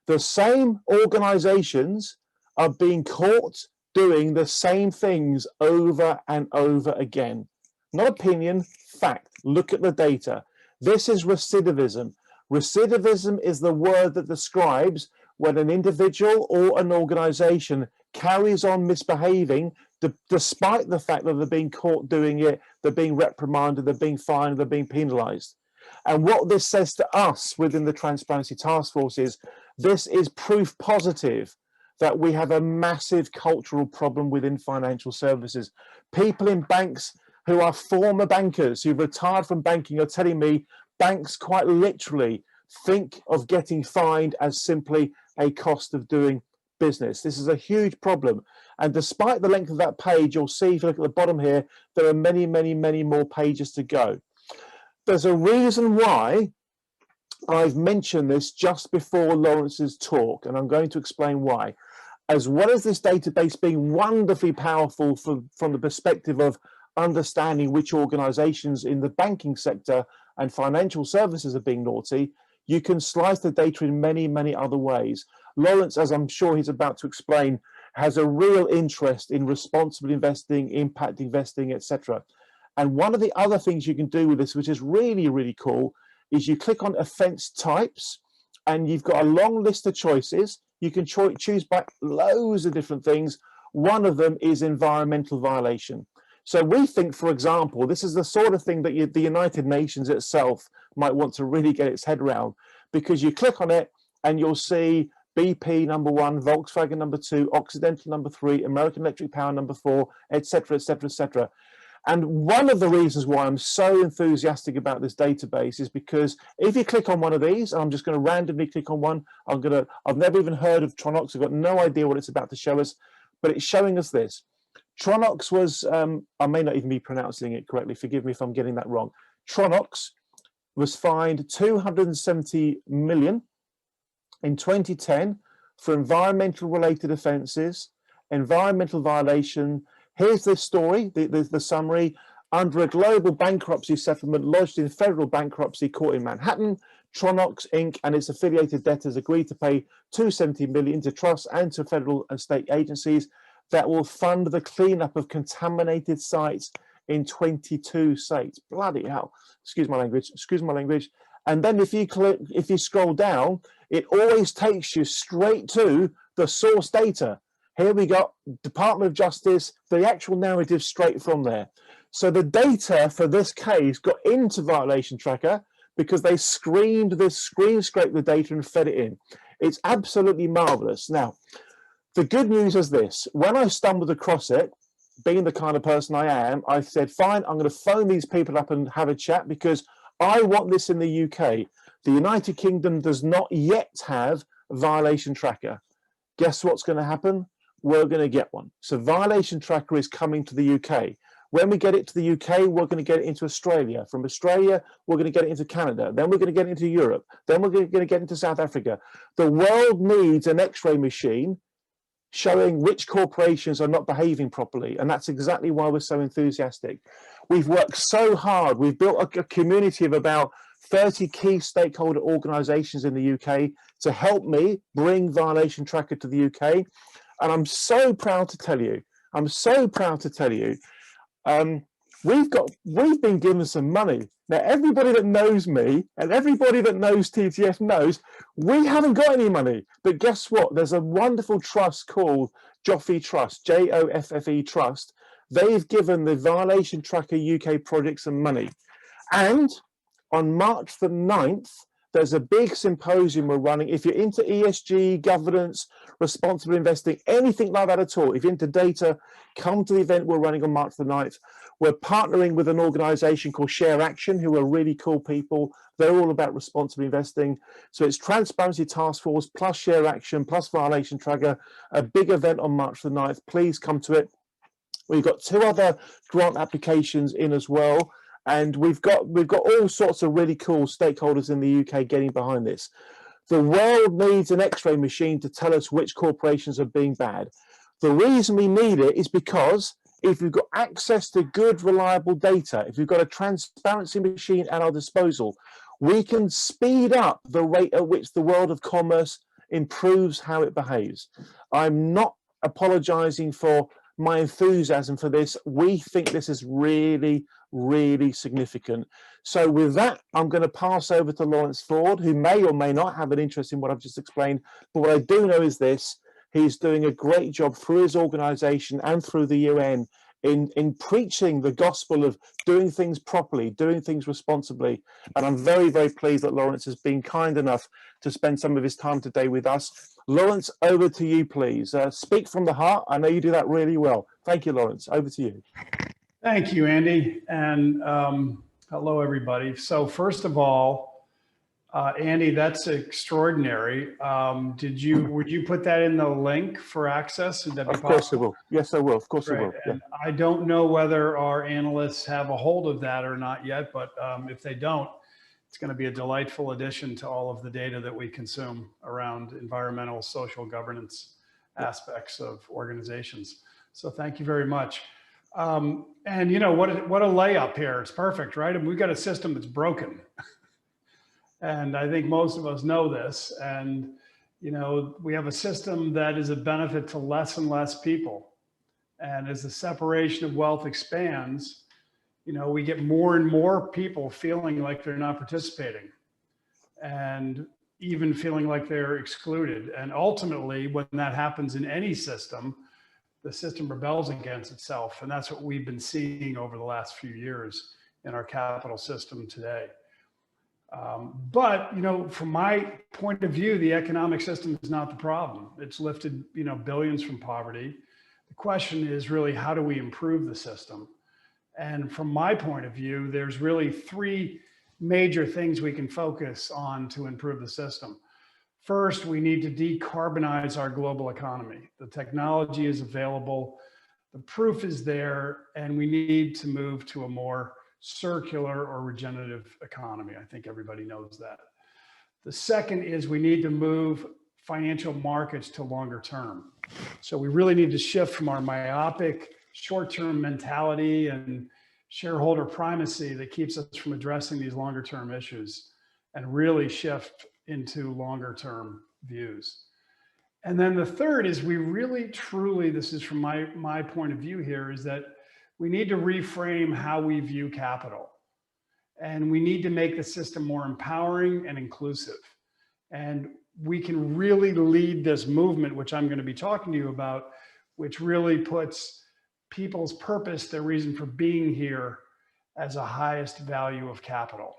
The same organizations are being caught doing the same things over and over again. Not opinion, fact. Look at the data. This is recidivism. Recidivism is the word that describes when an individual or an organization carries on misbehaving despite the fact that they're being caught doing it, they're being reprimanded, they're being fined, they're being penalized. And what this says to us within the Transparency Task Force is this is proof positive that we have a massive cultural problem within financial services. People in banks who are former bankers who retired from banking are telling me banks quite literally think of getting fined as simply a cost of doing business. This is a huge problem. And despite the length of that page, you'll see, if you look at the bottom here, there are many, many, many more pages to go. There's a reason why I've mentioned this just before Lawrence's talk, and I'm going to explain why. As well as this database being wonderfully powerful from the perspective of understanding which organizations in the banking sector and financial services are being naughty, you can slice the data in many, many other ways. Lawrence, as I'm sure he's about to explain, has a real interest in responsible investing, impact investing, etc. And one of the other things you can do with this, which is really, really cool, is you click on offense types and you've got a long list of choices. You can choose by loads of different things. One of them is environmental violation. So we think, for example, this is the sort of thing that the United Nations itself might want to really get its head around, because you click on it and you'll see BP number 1, Volkswagen number 2, Occidental number 3, American Electric Power number 4, etc., etc., etc. And one of the reasons why I'm so enthusiastic about this database is because if you click on one of these, and I'm just going to randomly click on one, I've never even heard of Tronox, I've got no idea what it's about to show us, but it's showing us this. Tronox was, I may not even be pronouncing it correctly, forgive me if I'm getting that wrong. Tronox was fined $270 million in 2010 for environmental related offences, environmental violation. Here's the story, the summary. Under a global bankruptcy settlement lodged in federal bankruptcy court in Manhattan, Tronox Inc. and its affiliated debtors agreed to pay $270 million to trusts and to federal and state agencies that will fund the cleanup of contaminated sites in 22 states. Bloody hell! Excuse my language. Excuse my language. And then if you scroll down, it always takes you straight to the source data. Here we got Department of Justice, the actual narrative straight from there. So the data for this case got into Violation Tracker because they screened this, scraped the data and fed it in. It's absolutely marvelous. Now, the good news is this: when I stumbled across it, being the kind of person I am, I said, fine, I'm going to phone these people up and have a chat because I want this in the UK. The United Kingdom does not yet have Violation Tracker. Guess what's going to happen? We're going to get one. So Violation Tracker is coming to the UK. When we get it to the UK, we're going to get it into Australia. From Australia, we're going to get it into Canada. Then we're going to get it into Europe. Then we're going to get it into South Africa. The world needs an X-ray machine showing which corporations are not behaving properly. And that's exactly why we're so enthusiastic. We've worked so hard. We've built a community of about 30 key stakeholder organizations in the UK to help me bring Violation Tracker to the UK. And I'm so proud to tell you, we've been given some money. Now, everybody that knows me and everybody that knows TTF knows we haven't got any money. But guess what? There's a wonderful trust called Joffe Trust, Joffe Trust. They've given the Violation Tracker UK project some money. And on March the 9th, there's a big symposium we're running. If you're into ESG, governance, responsible investing, anything like that at all, if you're into data, come to the event we're running on March the 9th. We're partnering with an organization called Share Action, who are really cool people. They're all about responsible investing. So it's Transparency Task Force plus Share Action plus Violation Tracker, a big event on March the 9th. Please come to it. We've got 2 other grant applications in as well. And we've got all sorts of really cool stakeholders in the UK getting behind this. The world needs an X-ray machine to tell us which corporations are being bad. The reason we need it is because if we've got access to good, reliable data, if we've got a transparency machine at our disposal, we can speed up the rate at which the world of commerce improves how it behaves. I'm not apologizing for my enthusiasm for this. We think this is really, really significant. So with that, I'm going to pass over to Lawrence Ford, who may or may not have an interest in what I've just explained. But what I do know is this: he's doing a great job through his organization and through the UN in preaching the gospel of doing things properly, doing things responsibly. And I'm very, very pleased that Lawrence has been kind enough to spend some of his time today with us. Lawrence, over to you, please. Speak from the heart. I know you do that really well. Thank you, Lawrence. Over to you. Thank you, Andy. And hello, everybody. So first of all, Andy, that's extraordinary. Would you put that in the link for access? Would that be possible? Of course I will. Yes, I will. Of course I will. Yeah. And I don't know whether our analysts have a hold of that or not yet, but if they don't, it's going to be a delightful addition to all of the data that we consume around environmental, social governance aspects of organizations. So thank you very much. And you know, what a layup here. It's perfect, right? And we've got a system that's broken. And I think most of us know this. And, you know, we have a system that is a benefit to less and less people. And as the separation of wealth expands, you know, we get more and more people feeling like they're not participating and even feeling like they're excluded. And ultimately, when that happens in any system, the system rebels against itself. And that's what we've been seeing over the last few years in our capital system today. But, you know, from my point of view, the economic system is not the problem. It's lifted, you know, billions from poverty. The question is really, how do we improve the system? And from my point of view, there's really 3 major things we can focus on to improve the system. First, we need to decarbonize our global economy. The technology is available, the proof is there, and we need to move to a more circular or regenerative economy. I think everybody knows that. The second is we need to move financial markets to longer term. So we really need to shift from our myopic short-term mentality and shareholder primacy that keeps us from addressing these longer term issues and really shift into longer term views. And then the third is we really truly, this is from my point of view here, is that we need to reframe how we view capital. And we need to make the system more empowering and inclusive. And we can really lead this movement, which I'm going to be talking to you about, which really puts people's purpose, their reason for being here, as a highest value of capital,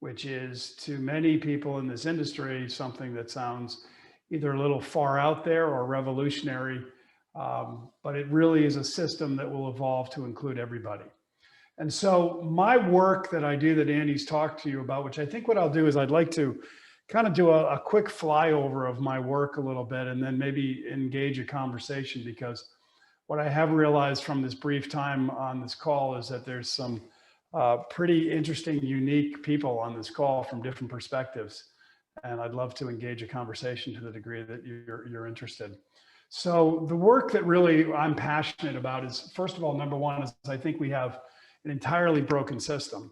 which is to many people in this industry something that sounds either a little far out there or revolutionary, but it really is a system that will evolve to include everybody. And so my work that I do that Andy's talked to you about, which I think what I'll do is I'd like to kind of do a quick flyover of my work a little bit and then maybe engage a conversation, because what I have realized from this brief time on this call is that there's some pretty interesting, unique people on this call from different perspectives. And I'd love to engage a conversation to the degree that you're interested. So the work that really I'm passionate about is, first of all, number one, is I think we have an entirely broken system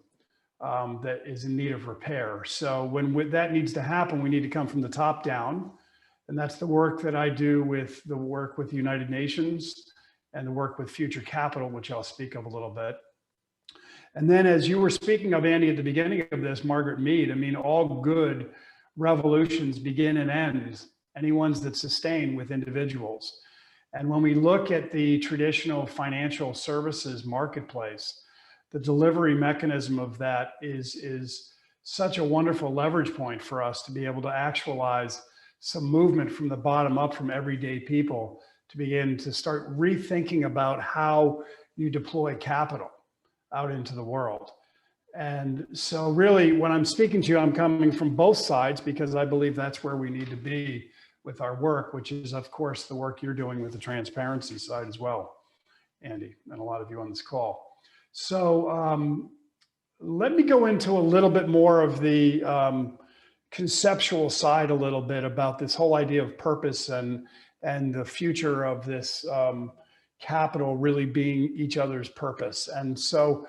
that is in need of repair. So when that needs to happen, we need to come from the top down. And that's the work that I do with the work with the United Nations and the work with Future Capital, which I'll speak of a little bit. And then as you were speaking of, Andy, at the beginning of this, Margaret Mead, I mean, all good revolutions begin and end, any ones that sustain with individuals. And when we look at the traditional financial services marketplace, the delivery mechanism of that is such a wonderful leverage point for us to be able to actualize some movement from the bottom up from everyday people to begin to start rethinking about how you deploy capital out into the world. And so really when I'm speaking to you, I'm coming from both sides because I believe that's where we need to be with our work, which is of course the work you're doing with the transparency side as well, Andy, and a lot of you on this call. So let me go into a little bit more of the conceptual side a little bit about this whole idea of purpose and the future of this capital really being each other's purpose. And so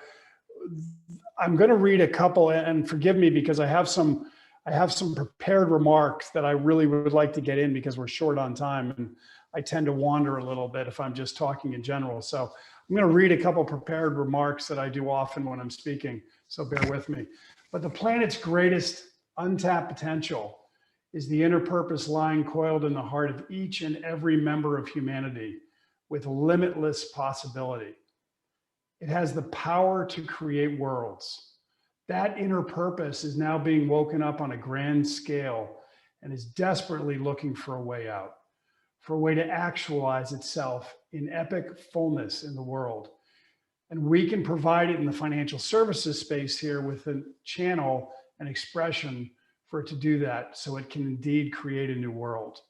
I'm going to read a couple, and forgive me because I have some prepared remarks that I really would like to get in because we're short on time and I tend to wander a little bit if I'm just talking in general. So I'm going to read a couple prepared remarks that I do often when I'm speaking, so bear with me. But the planet's greatest untapped potential is the inner purpose lying coiled in the heart of each and every member of humanity with limitless possibility. It has the power to create worlds. That inner purpose is now being woken up on a grand scale and is desperately looking for a way out, for a way to actualize itself in epic fullness in the world. And we can provide it in the financial services space here with a channel and expression for it to do that, so it can indeed create a new world.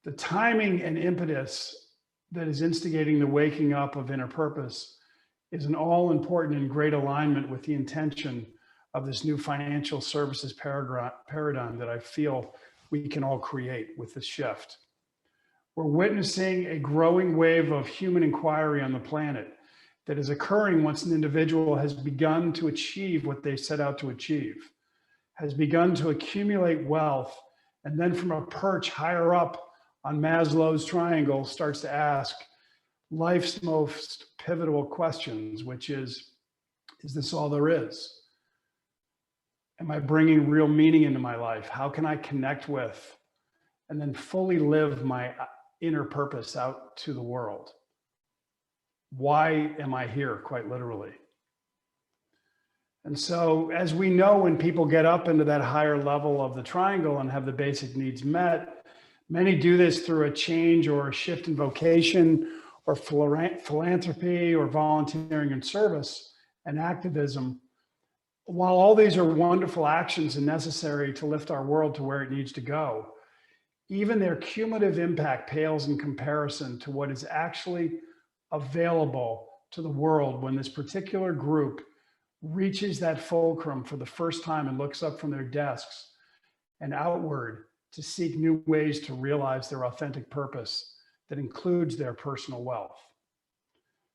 The timing and impetus that is instigating the waking up of inner purpose is an all-important and great alignment with the intention of this new financial services paradigm that I feel we can all create with this shift. We're witnessing a growing wave of human inquiry on the planet that is occurring once an individual has begun to achieve what they set out to achieve, has begun to accumulate wealth, and then from a perch higher up on Maslow's triangle starts to ask life's most pivotal questions, which is this all there is? Am I bringing real meaning into my life? How can I connect with and then fully live my inner purpose out to the world? Why am I here, quite literally? And so, as we know, when people get up into that higher level of the triangle and have the basic needs met, many do this through a change or a shift in vocation or philanthropy or volunteering and service and activism. While all these are wonderful actions and necessary to lift our world to where it needs to go, even their cumulative impact pales in comparison to what is actually available to the world when this particular group reaches that fulcrum for the first time and looks up from their desks and outward to seek new ways to realize their authentic purpose that includes their personal wealth.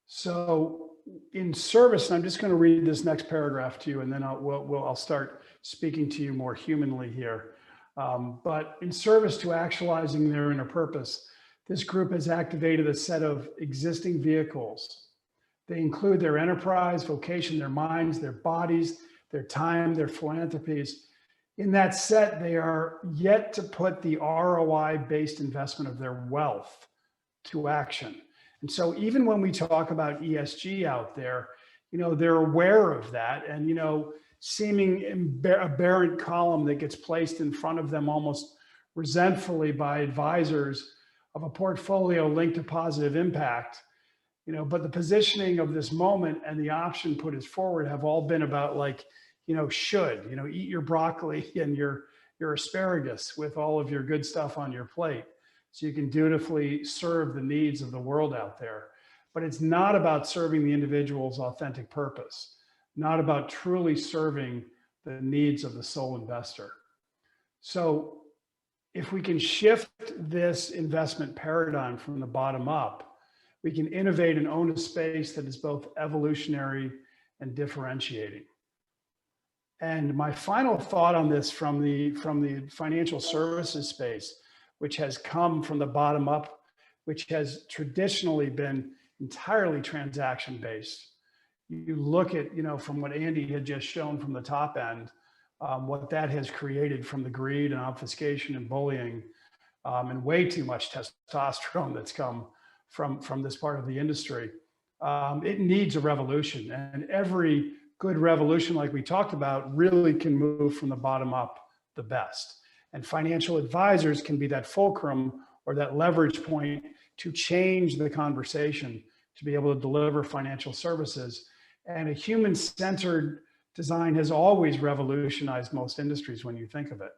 So in service, and I'm just going to read this next paragraph to you, and then I'll start speaking to you more humanly here. But in service to actualizing their inner purpose, this group has activated a set of existing vehicles. They include their enterprise, vocation, their minds, their bodies, their time, their philanthropies. In that set, they are yet to put the ROI-based investment of their wealth to action. And so even when we talk about ESG out there, they're aware of that, and, seeming aberrant column that gets placed in front of them almost resentfully by advisors of a portfolio linked to positive impact, but the positioning of this moment and the option put as forward have all been about should, eat your broccoli and your asparagus with all of your good stuff on your plate so you can dutifully serve the needs of the world out there. But it's not about serving the individual's authentic purpose, not about truly serving the needs of the sole investor. So if we can shift this investment paradigm from the bottom up, we can innovate and own a space that is both evolutionary and differentiating. And my final thought on this from the financial services space, which has come from the bottom up, which has traditionally been entirely transaction-based. You look at, from what Andy had just shown from the top end, what that has created from the greed and obfuscation and bullying, and way too much testosterone that's come from this part of the industry. It needs a revolution, and every good revolution, like we talked about, really can move from the bottom up the best. And financial advisors can be that fulcrum or that leverage point to change the conversation, to be able to deliver financial services. And a human-centered design has always revolutionized most industries when you think of it.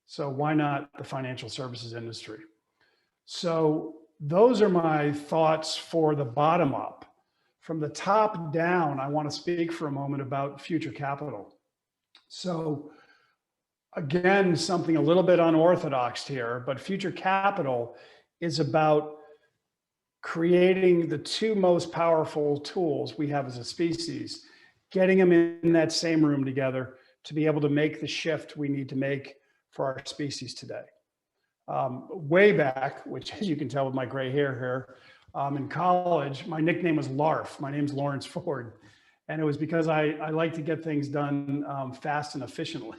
So why not the financial services industry? So those are my thoughts for the bottom up. From the top down, I want to speak for a moment about future capital. So again, something a little bit unorthodox here, but future capital is about creating the two most powerful tools we have as a species, getting them in that same room together to be able to make the shift we need to make for our species today. Way back, which as you can tell with my gray hair here, in college, my nickname was LARF. My name's Lawrence Ford. And it was because I like to get things done fast and efficiently,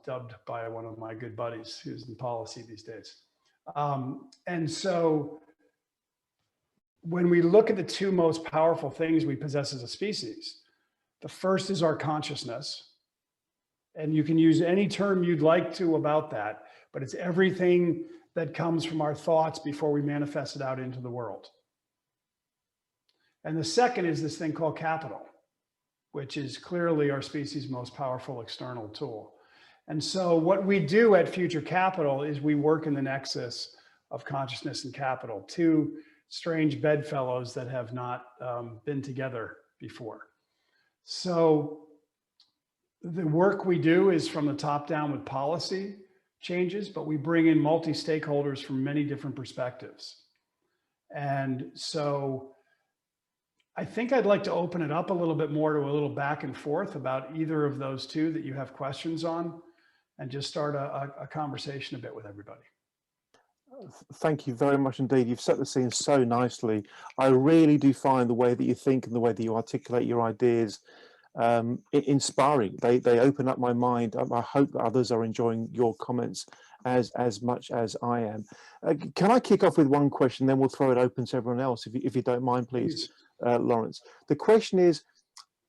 dubbed by one of my good buddies who's in policy these days. And so when we look at the two most powerful things we possess as a species, the first is our consciousness. And you can use any term you'd like to about that, but it's everything that comes from our thoughts before we manifest it out into the world. And the second is this thing called capital, which is clearly our species' most powerful external tool. And so what we do at Future Capital is we work in the nexus of consciousness and capital, two strange bedfellows that have not been together before. So the work we do is from the top down with policy changes, but we bring in multi-stakeholders from many different perspectives. And so I think I'd like to open it up a little bit more to a little back and forth about either of those two that you have questions on, and just start a conversation a bit with everybody. Thank you very much indeed. You've set the scene so nicely. I really do find the way that you think and the way that you articulate your ideas inspiring. They open up my mind. I hope that others are enjoying your comments as much as I am. Can I kick off with one question, then we'll throw it open to everyone else, if you don't mind, please, Lawrence. The question is,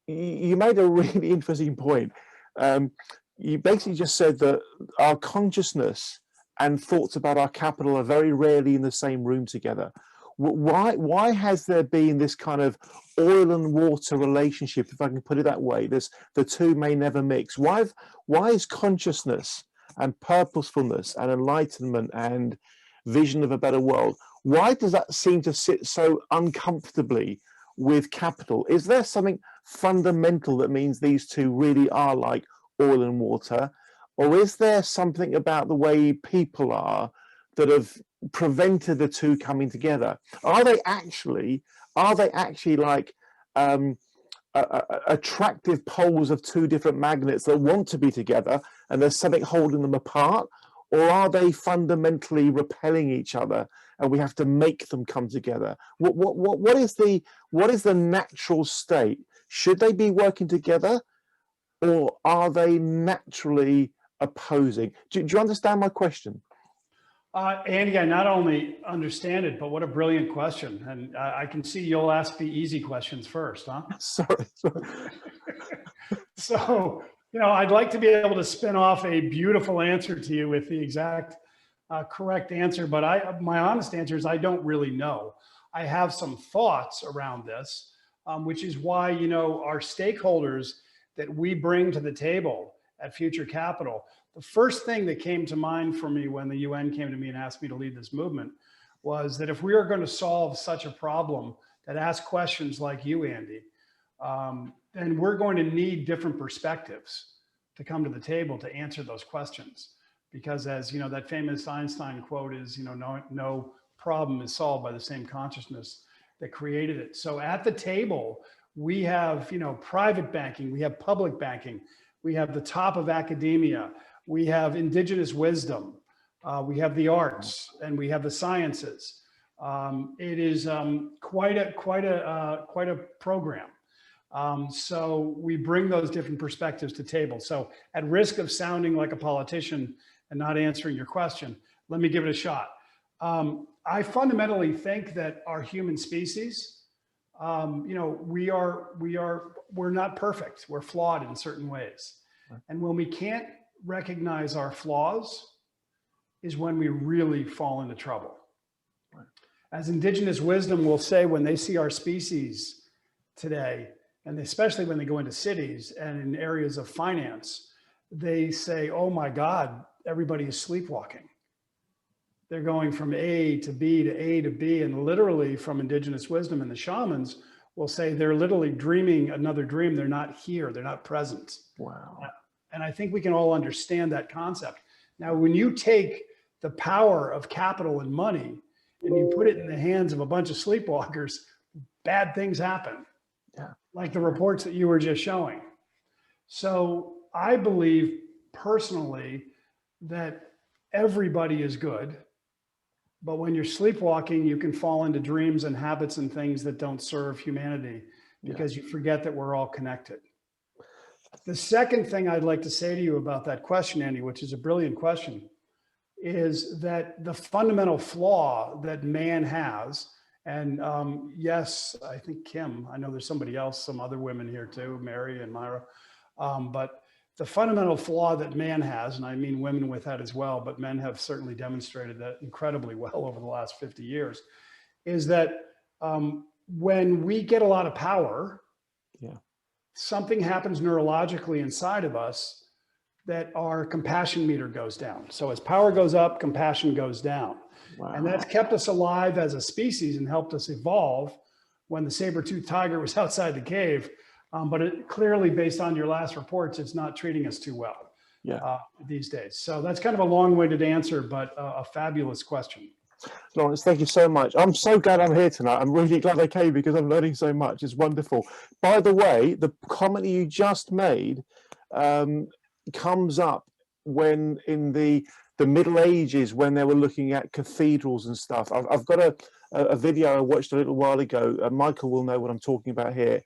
you made a really interesting point. You basically just said that our consciousness and thoughts about our capital are very rarely in the same room together. Why has there been this kind of oil and water relationship, if I can put it that way? The two may never mix. Why is consciousness and purposefulness and enlightenment and vision of a better world, why does that seem to sit so uncomfortably with capital? Is there something fundamental that means these two really are like oil and water? Or is there something about the way people are that have prevented the two coming together? Are they actually like attractive poles of two different magnets that want to be together and there's something holding them apart? Or are they fundamentally repelling each other and we have to make them come together? What is the natural state? Should they be working together, or are they naturally opposing? Do you understand my question? Andy, I not only understand it, but what a brilliant question. And I can see you'll ask the easy questions first, huh? Sorry. So, I'd like to be able to spin off a beautiful answer to you with the exact correct answer, but my honest answer is I don't really know. I have some thoughts around this, which is why, our stakeholders that we bring to the table at Future Capital, the first thing that came to mind for me when the UN came to me and asked me to lead this movement was that if we are going to solve such a problem that asks questions like you, Andy, then we're going to need different perspectives to come to the table to answer those questions. Because as that famous Einstein quote is, no problem is solved by the same consciousness that created it. So at the table, we have, private banking, we have public banking, we have the top of academia, we have indigenous wisdom, we have the arts, and we have the sciences. It is quite a program. So we bring those different perspectives to table. So at risk of sounding like a politician and not answering your question, let me give it a shot. I fundamentally think that our human species, we're not perfect. We're flawed in certain ways. And when we can't recognize our flaws is when we really fall into trouble. As indigenous wisdom will say, when they see our species today, and especially when they go into cities and in areas of finance, they say, oh my God, everybody is sleepwalking. They're going from A to B to A to B, and literally from indigenous wisdom, and the shamans will say they're literally dreaming another dream. They're not here, they're not present. Wow. And I think we can all understand that concept. Now, when you take the power of capital and money and you put it in the hands of a bunch of sleepwalkers, bad things happen. Yeah. Like the reports that you were just showing. So I believe personally that everybody is good, but when you're sleepwalking, you can fall into dreams and habits and things that don't serve humanity because you forget that we're all connected. The second thing I'd like to say to you about that question, Andy, which is a brilliant question, is that the fundamental flaw that man has, and yes, I think Kim, I know there's somebody else, some other women here too, Mary and Myra, but the fundamental flaw that man has, and I mean women with that as well, but men have certainly demonstrated that incredibly well over the last 50 years, is that when we get a lot of power, something happens neurologically inside of us that our compassion meter goes down. So as power goes up, compassion goes down. Wow. And that's kept us alive as a species and helped us evolve when the saber-toothed tiger was outside the cave. But it clearly, based on your last reports, it's not treating us too well these days. So that's kind of a long-winded answer, but a fabulous question. Lawrence, thank you so much. I'm so glad I'm here tonight. I'm really glad I came because I'm learning so much. It's wonderful. By the way, the comment you just made comes up when in the Middle Ages, when they were looking at cathedrals and stuff. I've got a video I watched a little while ago. Michael will know what I'm talking about here.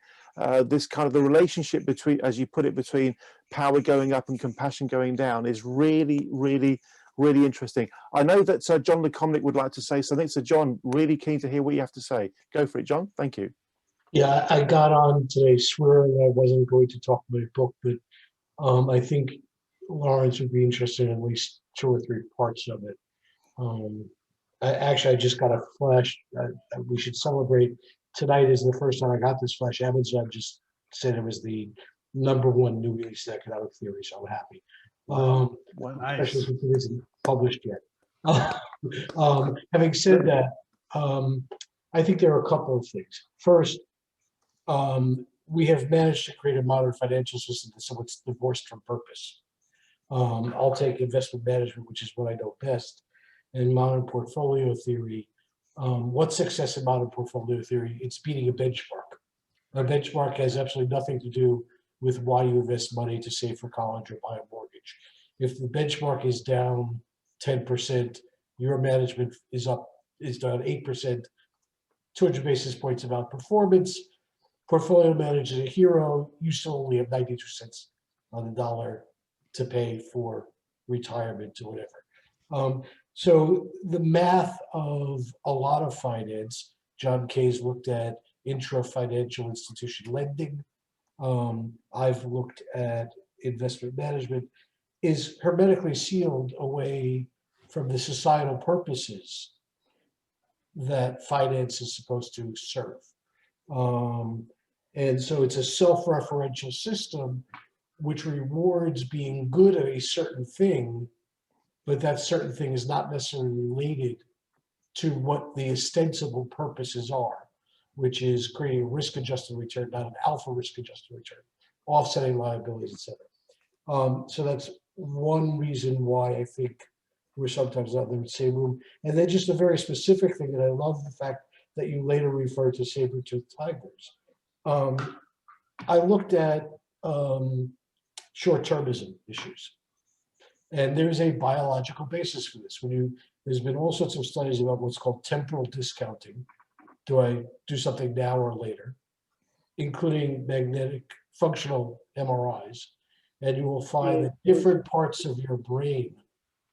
This kind of the relationship between, as you put it, between power going up and compassion going down is really, really, really interesting. I know that John LeComnick would like to say something. So John, really keen to hear what you have to say. Go for it, John. Thank you. Yeah, I got on today swearing I wasn't going to talk about my book, but I think Lawrence would be interested in at least 2 or 3 parts of it. I just got a flash. We should celebrate. Tonight is the first time I got this flash. Amazon just said it was the #1 new release in economic theory, so I'm happy. Especially since it isn't published yet. Having said that, I think there are a couple of things. First, we have managed to create a modern financial system that's somewhat divorced from purpose. I'll take investment management, which is what I know best, and modern portfolio theory. What's success in modern portfolio theory? It's beating a benchmark. A benchmark has absolutely nothing to do with why you invest money to save for college or buy a mortgage. If the benchmark is down 10%, your management is down 8%, 200 basis points of outperformance. Portfolio manager is a hero. You still only have 92 cents on the dollar to pay for retirement or whatever. So the math of a lot of finance, John Kay's looked at intra-financial institution lending. I've looked at investment management, is hermetically sealed away from the societal purposes that finance is supposed to serve. And so it's a self-referential system which rewards being good at a certain thing, but that certain thing is not necessarily related to what the ostensible purposes are, which is creating a risk-adjusted return, not an alpha risk-adjusted return, offsetting liabilities, et cetera. So that's one reason why I think we're sometimes not in the same room. And then just a very specific thing, and I love the fact that you later referred to saber-toothed tigers. I looked at short-termism issues. And there's a biological basis for this. There's been all sorts of studies about what's called temporal discounting. Do I do something now or later? Including magnetic functional MRIs. And you will find that different parts of your brain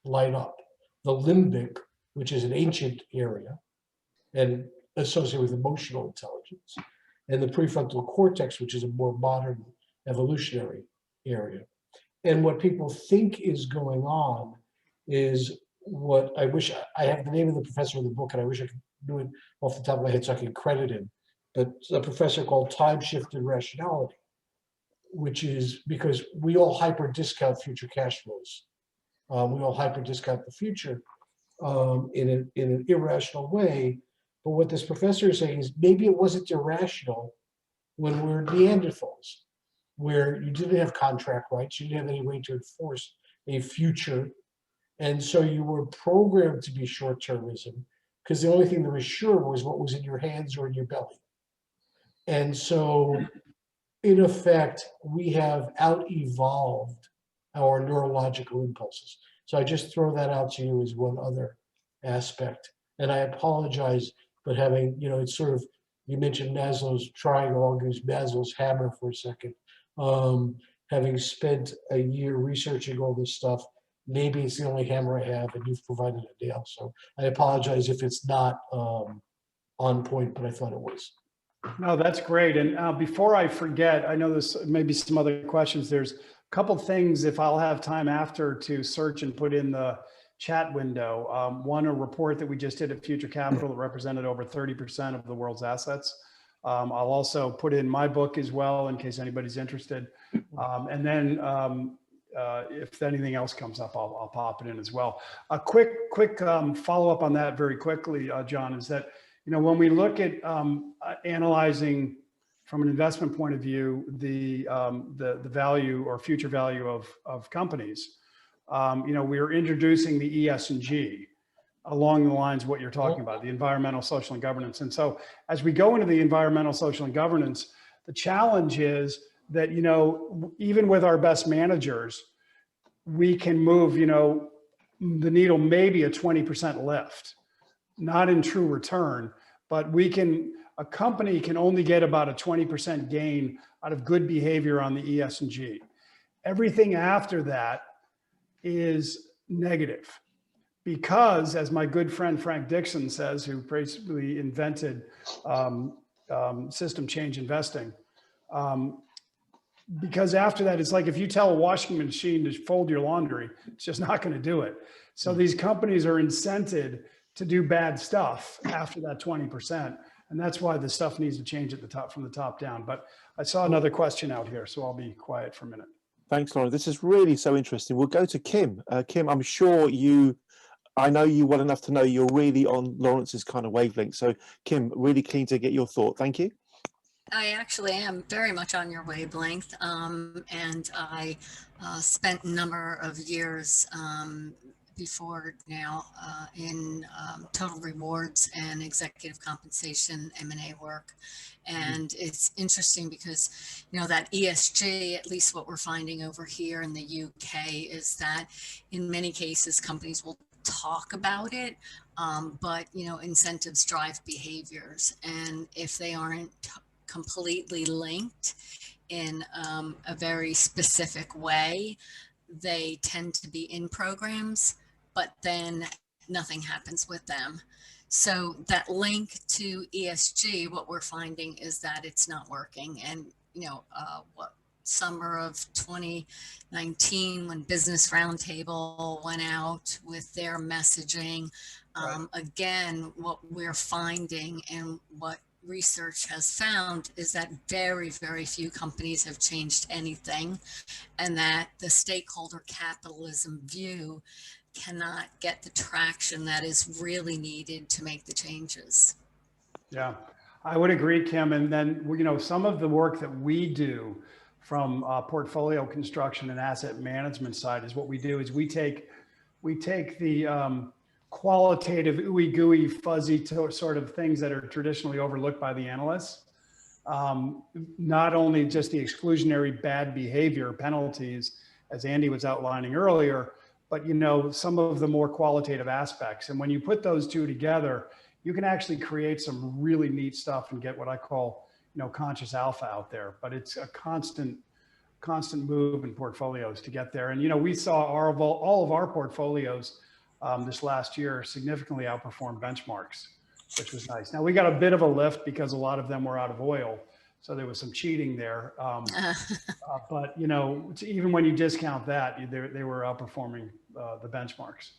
light up. The limbic, which is an ancient area and associated with emotional intelligence, and the prefrontal cortex, which is a more modern evolutionary area. And what people think is going on is what I wish I have the name of the professor in the book, and I wish I could do it off the top of my head so I can credit him. But a professor called time-shifted rationality, which is because we all hyper discount future cash flows. We all hyper discount the future in an irrational way. But what this professor is saying is maybe it wasn't irrational when we were Neanderthals, where you didn't have contract rights, you didn't have any way to enforce a future. And so you were programmed to be short-termism because the only thing that was sure was what was in your hands or in your belly. And so in effect, we have out-evolved our neurological impulses. So I just throw that out to you as one other aspect. And I apologize, but having, it's sort of, you mentioned Maslow's triangle, I'll use Maslow's hammer for a second. Having spent a year researching all this stuff, maybe it's the only hammer I have, and you've provided a nail. So I apologize if it's not on point, but I thought it was. No, that's great. And before I forget, I know there's maybe some other questions. There's a couple things, if I'll have time after, to search and put in the chat window. One, a report that we just did at Future Capital that represented over 30% of the world's assets. I'll also put in my book as well in case anybody's interested. And then if anything else comes up, I'll pop it in as well. A quick follow-up on that very quickly, John, is that when we look at analyzing from an investment point of view the value or future value of companies, we're introducing the ES&G along the lines of what you're talking about, the environmental, social, and governance. And so as we go into the environmental, social, and governance, the challenge is that, even with our best managers, we can move, the needle maybe a 20% lift, not in true return, but a company can only get about a 20% gain out of good behavior on the ES&G. Everything after that is negative. Because, as my good friend Frank Dixon says, who basically invented system change investing, because after that, it's like if you tell a washing machine to fold your laundry, it's just not going to do it. So these companies are incented to do bad stuff after that 20%. And that's why the stuff needs to change at the top, from the top down. But I saw another question out here, so I'll be quiet for a minute. Thanks, Lauren. This is really so interesting. We'll go to Kim. Kim, I'm sure I know you well enough to know you're really on Lawrence's kind of wavelength. So Kim, really keen to get your thought. Thank you. I actually am very much on your wavelength, and I spent a number of years before now in total rewards and executive compensation M&A work. And it's interesting because, you know, that ESG, at least what we're finding over here in the UK, is that in many cases companies will talk about it, but, you know, incentives drive behaviors. And if they aren't completely linked in a very specific way, they tend to be in programs, but then nothing happens with them. So that link to ESG, what we're finding is that it's not working. And, you know, what summer of 2019, when Business Roundtable went out with their messaging, again, what we're finding and what research has found is that very, very few companies have changed anything, and that the stakeholder capitalism view cannot get the traction that is really needed to make the changes. Yeah, I would agree, Kim. And then, you know, some of the work that we do from portfolio construction and asset management side is what we do is we take the qualitative ooey gooey fuzzy sort of things that are traditionally overlooked by the analysts. Not only just the exclusionary bad behavior penalties, as Andy was outlining earlier, but, you know, some of the more qualitative aspects. And when you put those two together, you can actually create some really neat stuff and get what I call, you know, conscious alpha out there. But it's a constant move in portfolios to get there. And, you know, we saw all of our portfolios this last year significantly outperform benchmarks, which was nice. Now we got a bit of a lift because a lot of them were out of oil. So there was some cheating there. But, you know, even when you discount that, they were outperforming the benchmarks.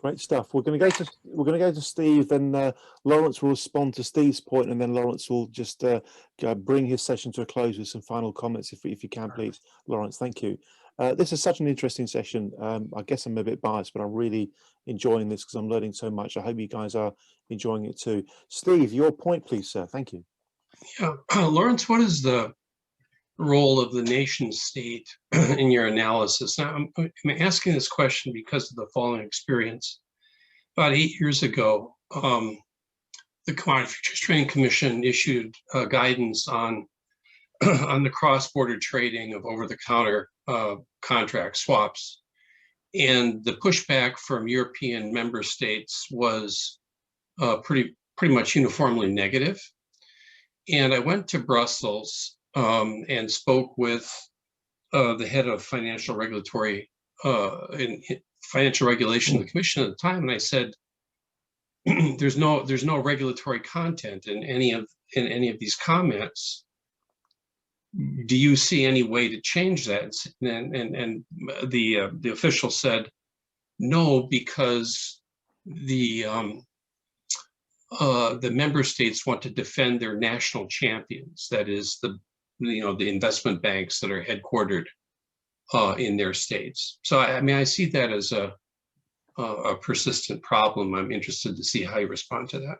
Great stuff. We're going to go to Steve, then Lawrence will respond to Steve's point, and then Lawrence will just bring his session to a close with some final comments, if you can, please, Lawrence. Thank you. This is such an interesting session. I guess I'm a bit biased, but I'm really enjoying this because I'm learning so much. I hope you guys are enjoying it too. Steve, your point, please, sir. Thank you. Yeah, Lawrence, what is the role of the nation state in your analysis? Now, I'm asking this question because of the following experience. About 8 years ago, the Commodity Futures Trading Commission issued guidance on the cross-border trading of over-the-counter contract swaps. And the pushback from European member states was pretty much uniformly negative. And I went to Brussels and spoke with the head of financial regulatory in financial regulation of the commission at the time, and I said, "There's no regulatory content in any of these comments. Do you see any way to change that?" And the official said, "No, because the member states want to defend their national champions. That is the investment banks that are headquartered in their states." So I mean, I see that as a persistent problem. I'm interested to see how you respond to that.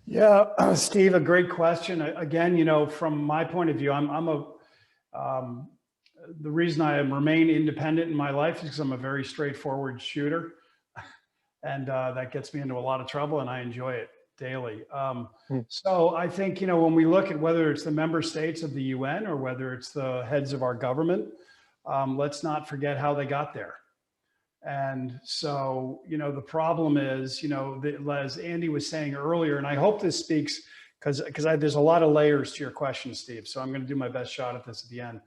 Yeah, Steve, a great question. Again, you know, from my point of view, the reason I remain independent in my life is because I'm a very straightforward shooter. And that gets me into a lot of trouble, and I enjoy it daily. So I think, you know, when we look at whether it's the member states of the UN or whether it's the heads of our government, let's not forget how they got there. And so, you know, the problem is, you know, as Andy was saying earlier, and I hope this speaks, because there's a lot of layers to your question, Steve. So I'm going to do my best shot at this at the end.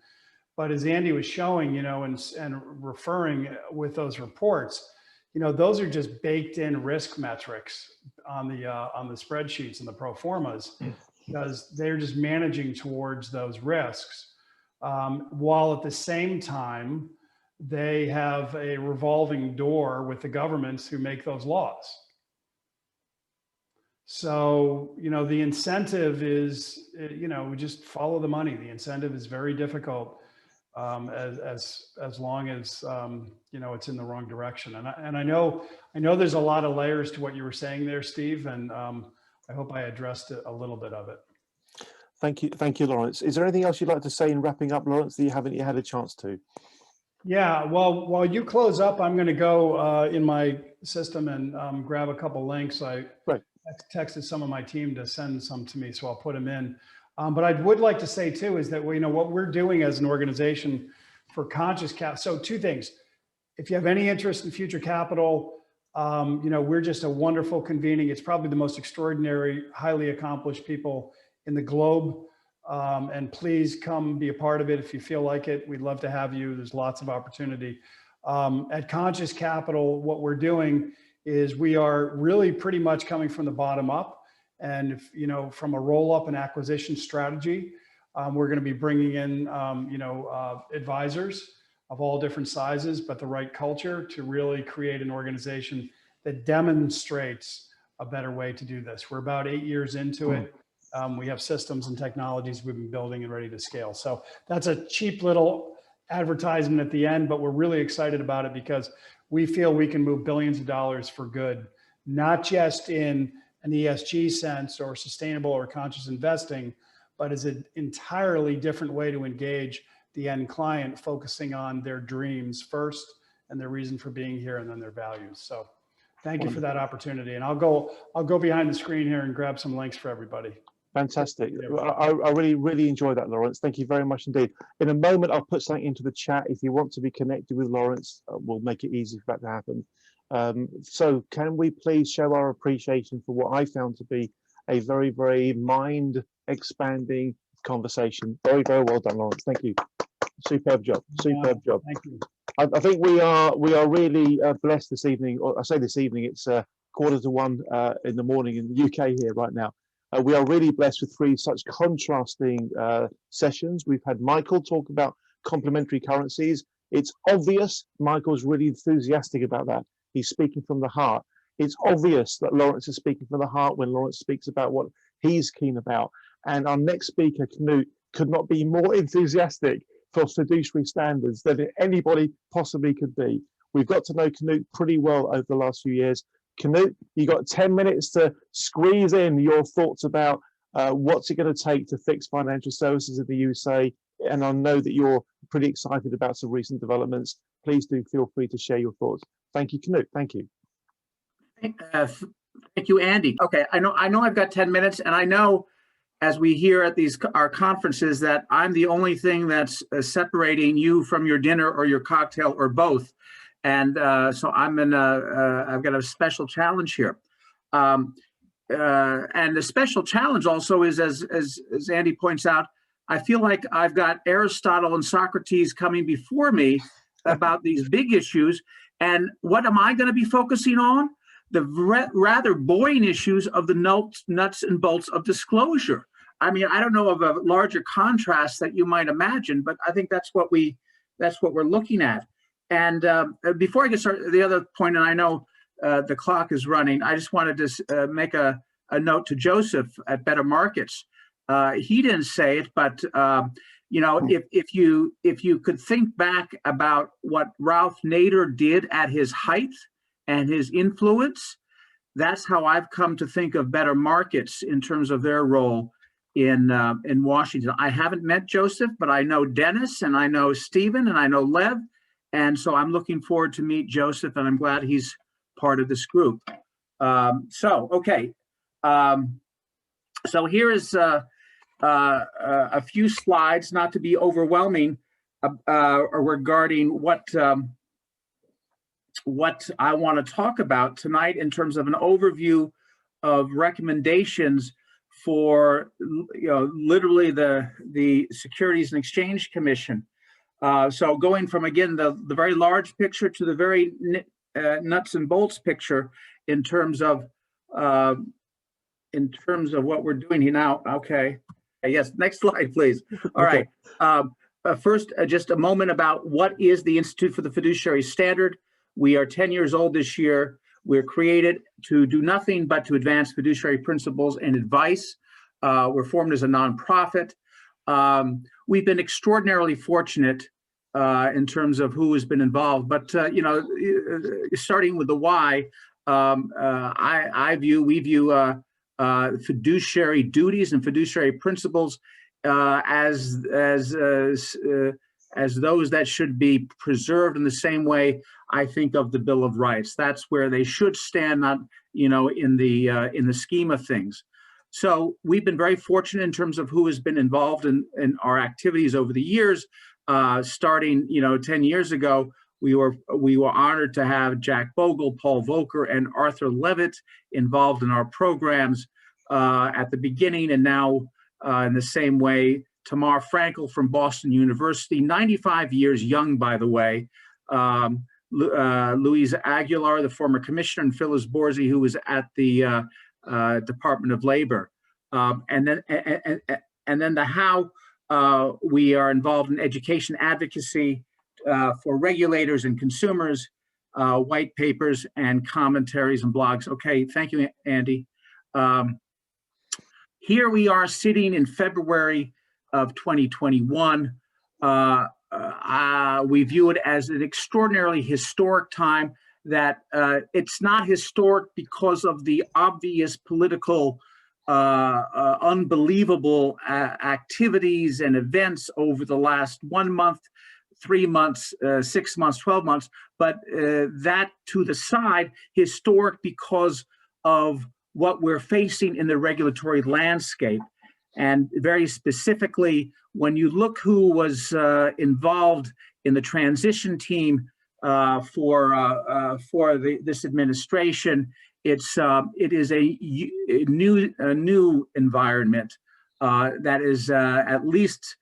But as Andy was showing, you know, and referring with those reports, you know, those are just baked in risk metrics on the spreadsheets and the pro formas, because they're just managing towards those risks, while at the same time they have a revolving door with the governments who make those laws. So, you know, the incentive is, you know, we just follow the money. The incentive is very difficult as long as, you know, it's in the wrong direction. And I know there's a lot of layers to what you were saying there, Steve, and I hope I addressed a little bit of it. Thank you, Lawrence. Is there anything else you'd like to say in wrapping up, Lawrence, that you haven't yet had a chance to? Yeah, well, while you close up, I'm going to go in my system and grab a couple links. I texted some of my team to send some to me, so I'll put them in. But I would like to say too is that what we're doing as an organization for Conscious Cap. So two things. If you have any interest in future capital, we're just a wonderful convening. It's probably the most extraordinary, highly accomplished people in the globe. And please come be a part of it if you feel like it. We'd love to have you. There's lots of opportunity. At Conscious Capital, what we're doing is we are really pretty much coming from the bottom up. And if, from a roll-up and acquisition strategy, we're going to be bringing in, advisors of all different sizes, but the right culture to really create an organization that demonstrates a better way to do this. We're about 8 years into it. We have systems and technologies we've been building and ready to scale. So that's a cheap little advertisement at the end, but we're really excited about it because we feel we can move billions of dollars for good, not just in an ESG sense or sustainable or conscious investing, but as an entirely different way to engage the end client, focusing on their dreams first and their reason for being here and then their values. So thank you for that opportunity. And I'll go behind the screen here and grab some links for everybody. Fantastic. I really enjoyed that, Lawrence. Thank you very much indeed. In a moment, I'll put something into the chat. If you want to be connected with Lawrence, we'll make it easy for that to happen. So can we please show our appreciation for what I found to be a very, very mind expanding conversation. Very, very well done, Lawrence. Thank you. Superb job. Superb job. Thank you. I think we are really blessed this evening. Or I say this evening, it's 1:15 in the morning in the UK here right now. We are really blessed with three such contrasting sessions. We've had Michael talk about complementary currencies. It's obvious Michael's really enthusiastic about that. He's speaking from the heart. It's obvious that Lawrence is speaking from the heart when Lawrence speaks about what he's keen about. And our next speaker, Knut, could not be more enthusiastic for fiduciary standards than anybody possibly could be. We've got to know Knut pretty well over the last few years. Knut, you got 10 minutes to squeeze in your thoughts about what's it going to take to fix financial services in the USA. And I know that you're pretty excited about some recent developments. Please do feel free to share your thoughts. Thank you, Knut. Thank you. Thank you, Andy. Okay, I know I've got 10 minutes, and I know as we hear at our conferences that I'm the only thing that's separating you from your dinner or your cocktail or both. And so I've got a special challenge here. And the special challenge also is, as Andy points out, I feel like I've got Aristotle and Socrates coming before me about these big issues. And what am I going to be focusing on? The rather boring issues of the nuts and bolts of disclosure. I mean, I don't know of a larger contrast that you might imagine, but I think that's what we're looking at. And before I get started, the other point, and I know the clock is running, I just wanted to make a note to Joseph at Better Markets. He didn't say it, but if you could think back about what Ralph Nader did at his height and his influence, that's how I've come to think of Better Markets in terms of their role in Washington. I haven't met Joseph, but I know Dennis and I know Stephen and I know Lev. And so I'm looking forward to meet Joseph, and I'm glad he's part of this group. So here is a few slides, not to be overwhelming, regarding what I want to talk about tonight in terms of an overview of recommendations for literally the Securities and Exchange Commission. So going from, again, the very large picture to the very nuts and bolts picture in terms of what we're doing here now. Okay. Yes. Next slide, please. All right. First, just a moment about what is the Institute for the Fiduciary Standard. We are 10 years old this year. We're created to do nothing but to advance fiduciary principles and advice. We're formed as a nonprofit. We've been extraordinarily fortunate in terms of who has been involved, but starting with the why, we view fiduciary duties and fiduciary principles as those that should be preserved in the same way I think of the Bill of Rights. That's where they should stand, not, you know, in the scheme of things. So we've been very fortunate in terms of who has been involved in our activities over the years. Starting, you know, 10 years ago, we were honored to have Jack Bogle, Paul Volcker, and Arthur Levitt involved in our programs at the beginning, and now in the same way, Tamar Frankel from Boston University, 95 years young, by the way. Louise Aguilar, the former commissioner, and Phyllis Borzi, who was at the Department of Labor. And then the how we are involved in education advocacy for regulators and consumers, white papers and commentaries and blogs. Okay, thank you, Andy. Here we are sitting in February of 2021. We view it as an extraordinarily historic time, that it's not historic because of the obvious political unbelievable activities and events over the last 1 month, 3 months, 6 months, 12 months, but that to the side, historic because of what we're facing in the regulatory landscape. And very specifically, when you look who was involved in the transition team for this administration, it is a new environment that is at least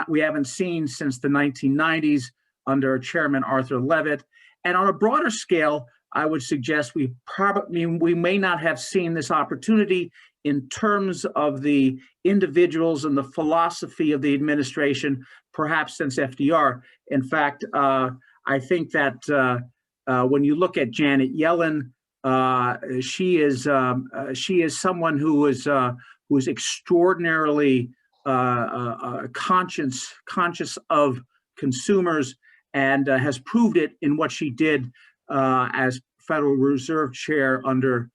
we haven't seen since the 1990s under Chairman Arthur Levitt. And on a broader scale, I would suggest we may not have seen this opportunity in terms of the individuals and the philosophy of the administration, perhaps since FDR. In fact, I think that when you look at Janet Yellen, she is someone who is extraordinarily conscious of consumers, and has proved it in what she did as Federal Reserve Chair under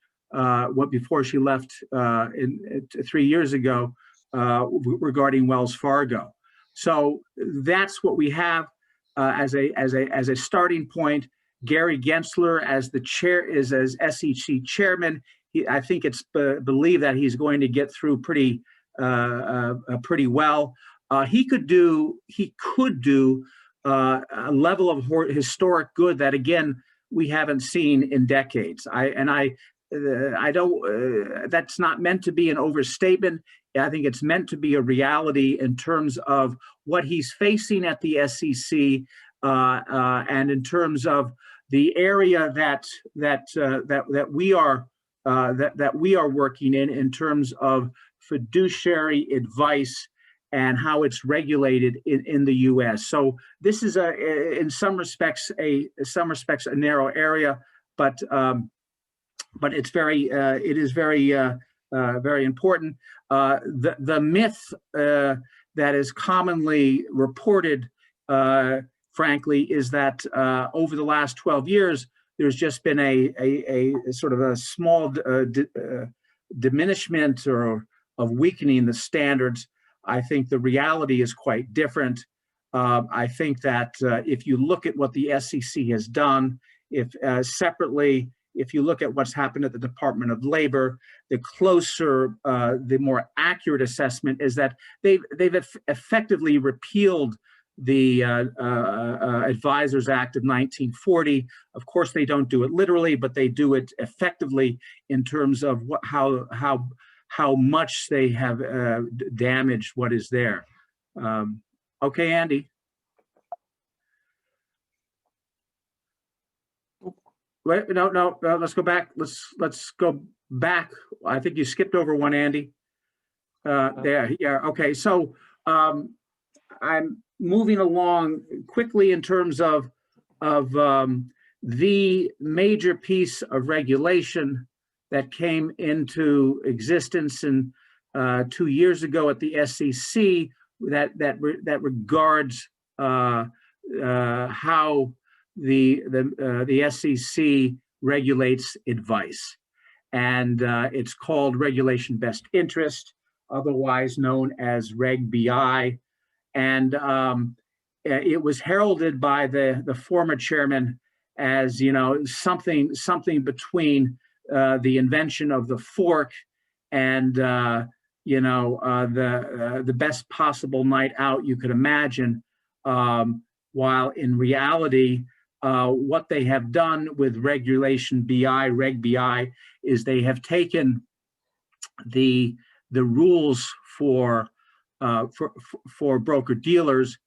before she left 3 years ago regarding Wells Fargo. So that's what we have as a starting point. Gary Gensler as the chair as SEC chairman. I think it's believed that he's going to get through pretty well. He could do a level of historic good that, again, we haven't seen in decades. I don't. That's not meant to be an overstatement. I think it's meant to be a reality in terms of what he's facing at the SEC, and in terms of the area that we are working in terms of fiduciary advice and how it's regulated in the U.S. So this is in some respects a narrow area, but it's very very important. The myth that is commonly reported, frankly, is that over the last 12 years, there's just been a sort of a small diminishment or of weakening the standards. I think the reality is quite different. I think that if you look at what the SEC has done, separately, if you look at what's happened at the Department of Labor, the more accurate assessment is that they've effectively repealed the Advisors Act of 1940. Of course, they don't do it literally, but they do it effectively in terms of how much they have damaged what is there. Okay, Andy. Wait, no, let's go back. Let's go back. I think you skipped over one, Andy. There, yeah, okay. So I'm moving along quickly in terms of the major piece of regulation that came into existence 2 years ago at the SEC that regards how the SEC regulates advice. and it's called Regulation Best Interest, otherwise known as Reg BI. And it was heralded by the former chairman as, you know, something between the invention of the fork and you know, the best possible night out you could imagine. While in reality, what they have done with Regulation BI, Reg BI, is they have taken the rules for broker dealers,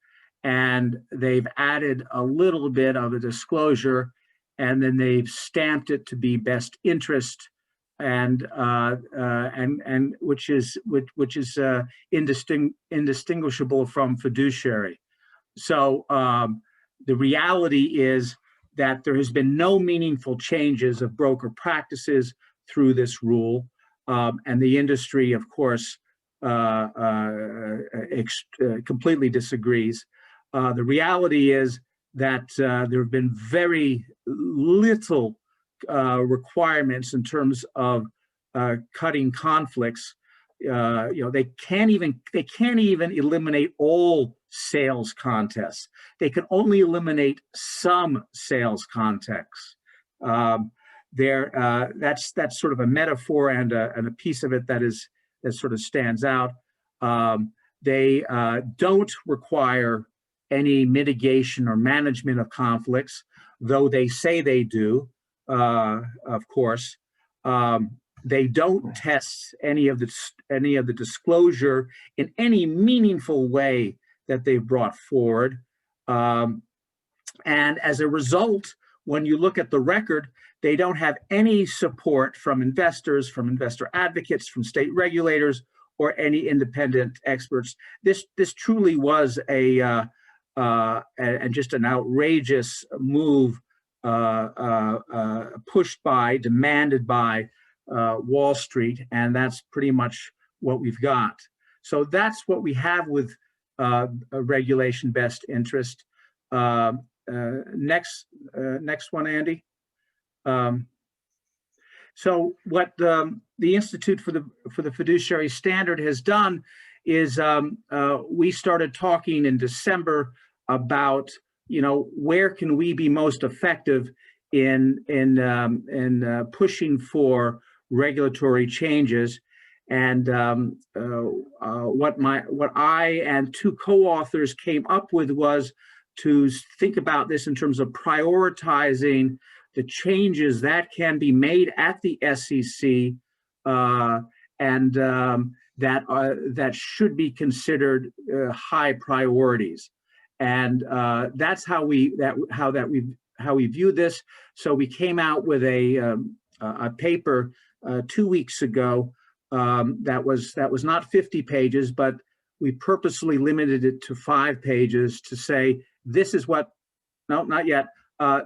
and they've added a little bit of a disclosure, and then they've stamped it to be best interest, and which is indistinguishable from fiduciary. So the reality is that there has been no meaningful changes of broker practices through this rule, and the industry, of course, completely disagrees. The reality is that there have been very little requirements in terms of cutting conflicts. You know, they can't even eliminate all sales contests. They can only eliminate some sales contests. That's sort of a metaphor and a piece of it that sort of stands out. They don't require any mitigation or management of conflicts, though they say they do, of course. They don't test any of the disclosure in any meaningful way that they've brought forward. And as a result, when you look at the record, they don't have any support from investors, from investor advocates, from state regulators, or any independent experts. This truly was and just an outrageous move pushed by, demanded by Wall Street, and that's pretty much what we've got. So that's what we have with a Regulation Best Interest. Next one, Andy. So what the Institute for the Fiduciary Standard has done is we started talking in December about, you know, where can we be most effective in pushing for regulatory changes. And what I and two co-authors came up with was to think about this in terms of prioritizing the changes that can be made at the SEC and that should be considered high priorities. And that's how we view this. So we came out with a paper 2 weeks ago that was not 50 pages, but we purposely limited it to 5 pages to say, this is what, no, not yet.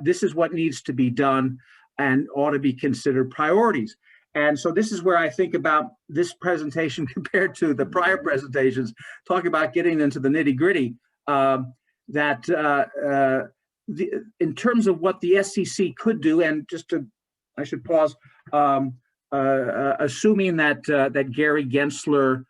This is what needs to be done and ought to be considered priorities. And so this is where I think about this presentation compared to the prior presentations, talking about getting into the nitty gritty, in terms of what the SEC could do, and I should pause, assuming that Gary Gensler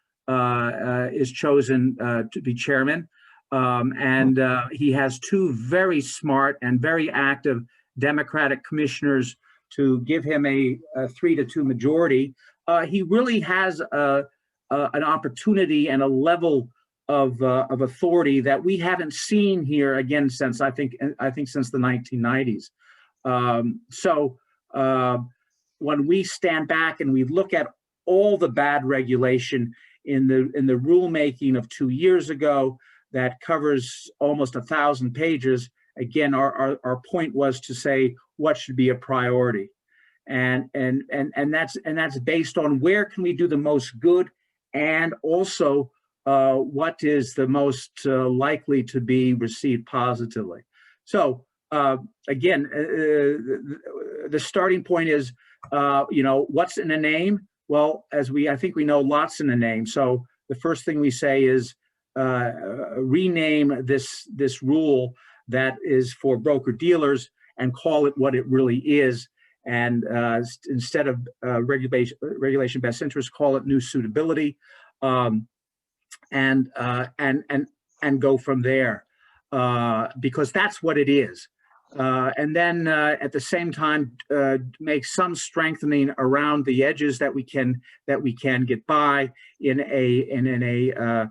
is chosen to be chairman, and he has 2 very smart and very active Democratic commissioners to give him a 3-2 majority. He really has an opportunity and a level of authority that we haven't seen here again since I think since the 1990s. So when we stand back and we look at all the bad regulation in the rulemaking of 2 years ago that covers almost 1,000 pages, again, our point was to say what should be a priority, and that's based on where can we do the most good, and also what is the most likely to be received positively. So again, the starting point is, you know, what's in a name? Well, I think we know lots in a name. So the first thing we say is rename this rule that is for broker dealers and call it what it really is. and instead of regulation best interest, call it new suitability, and go from there, because that's what it is. And then at the same time, make some strengthening around the edges that we can get by in a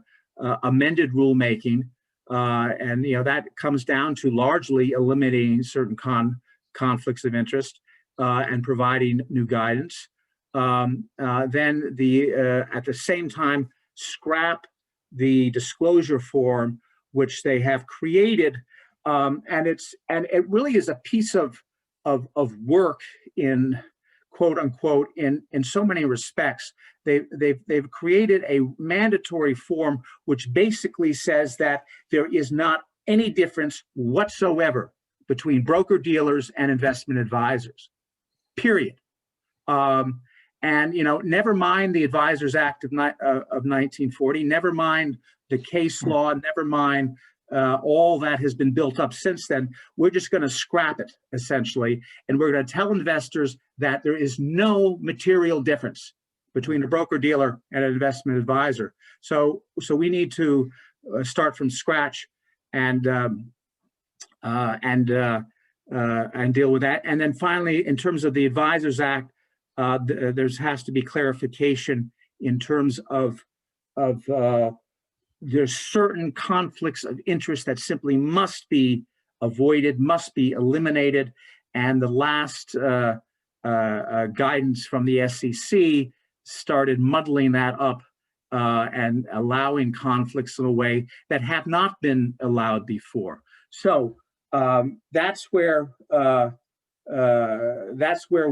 amended rulemaking, and that comes down to largely eliminating certain conflicts of interest and providing new guidance. Then at the same time, scrap the disclosure form which they have created. And it really is a piece of work in quote unquote in so many respects. They've created a mandatory form which basically says that there is not any difference whatsoever between broker dealers and investment advisors, period. And never mind the Advisors Act of 1940, never mind the case law, never mind all that has been built up since then. We're just going to scrap it, essentially, and we're going to tell investors that there is no material difference between a broker-dealer and an investment advisor. So we need to start from scratch and deal with that. And then finally, in terms of the Advisors Act, there has to be clarification in terms of there's certain conflicts of interest that simply must be avoided, must be eliminated. And the last guidance from the SEC started muddling that up and allowing conflicts in a way that have not been allowed before. So that's where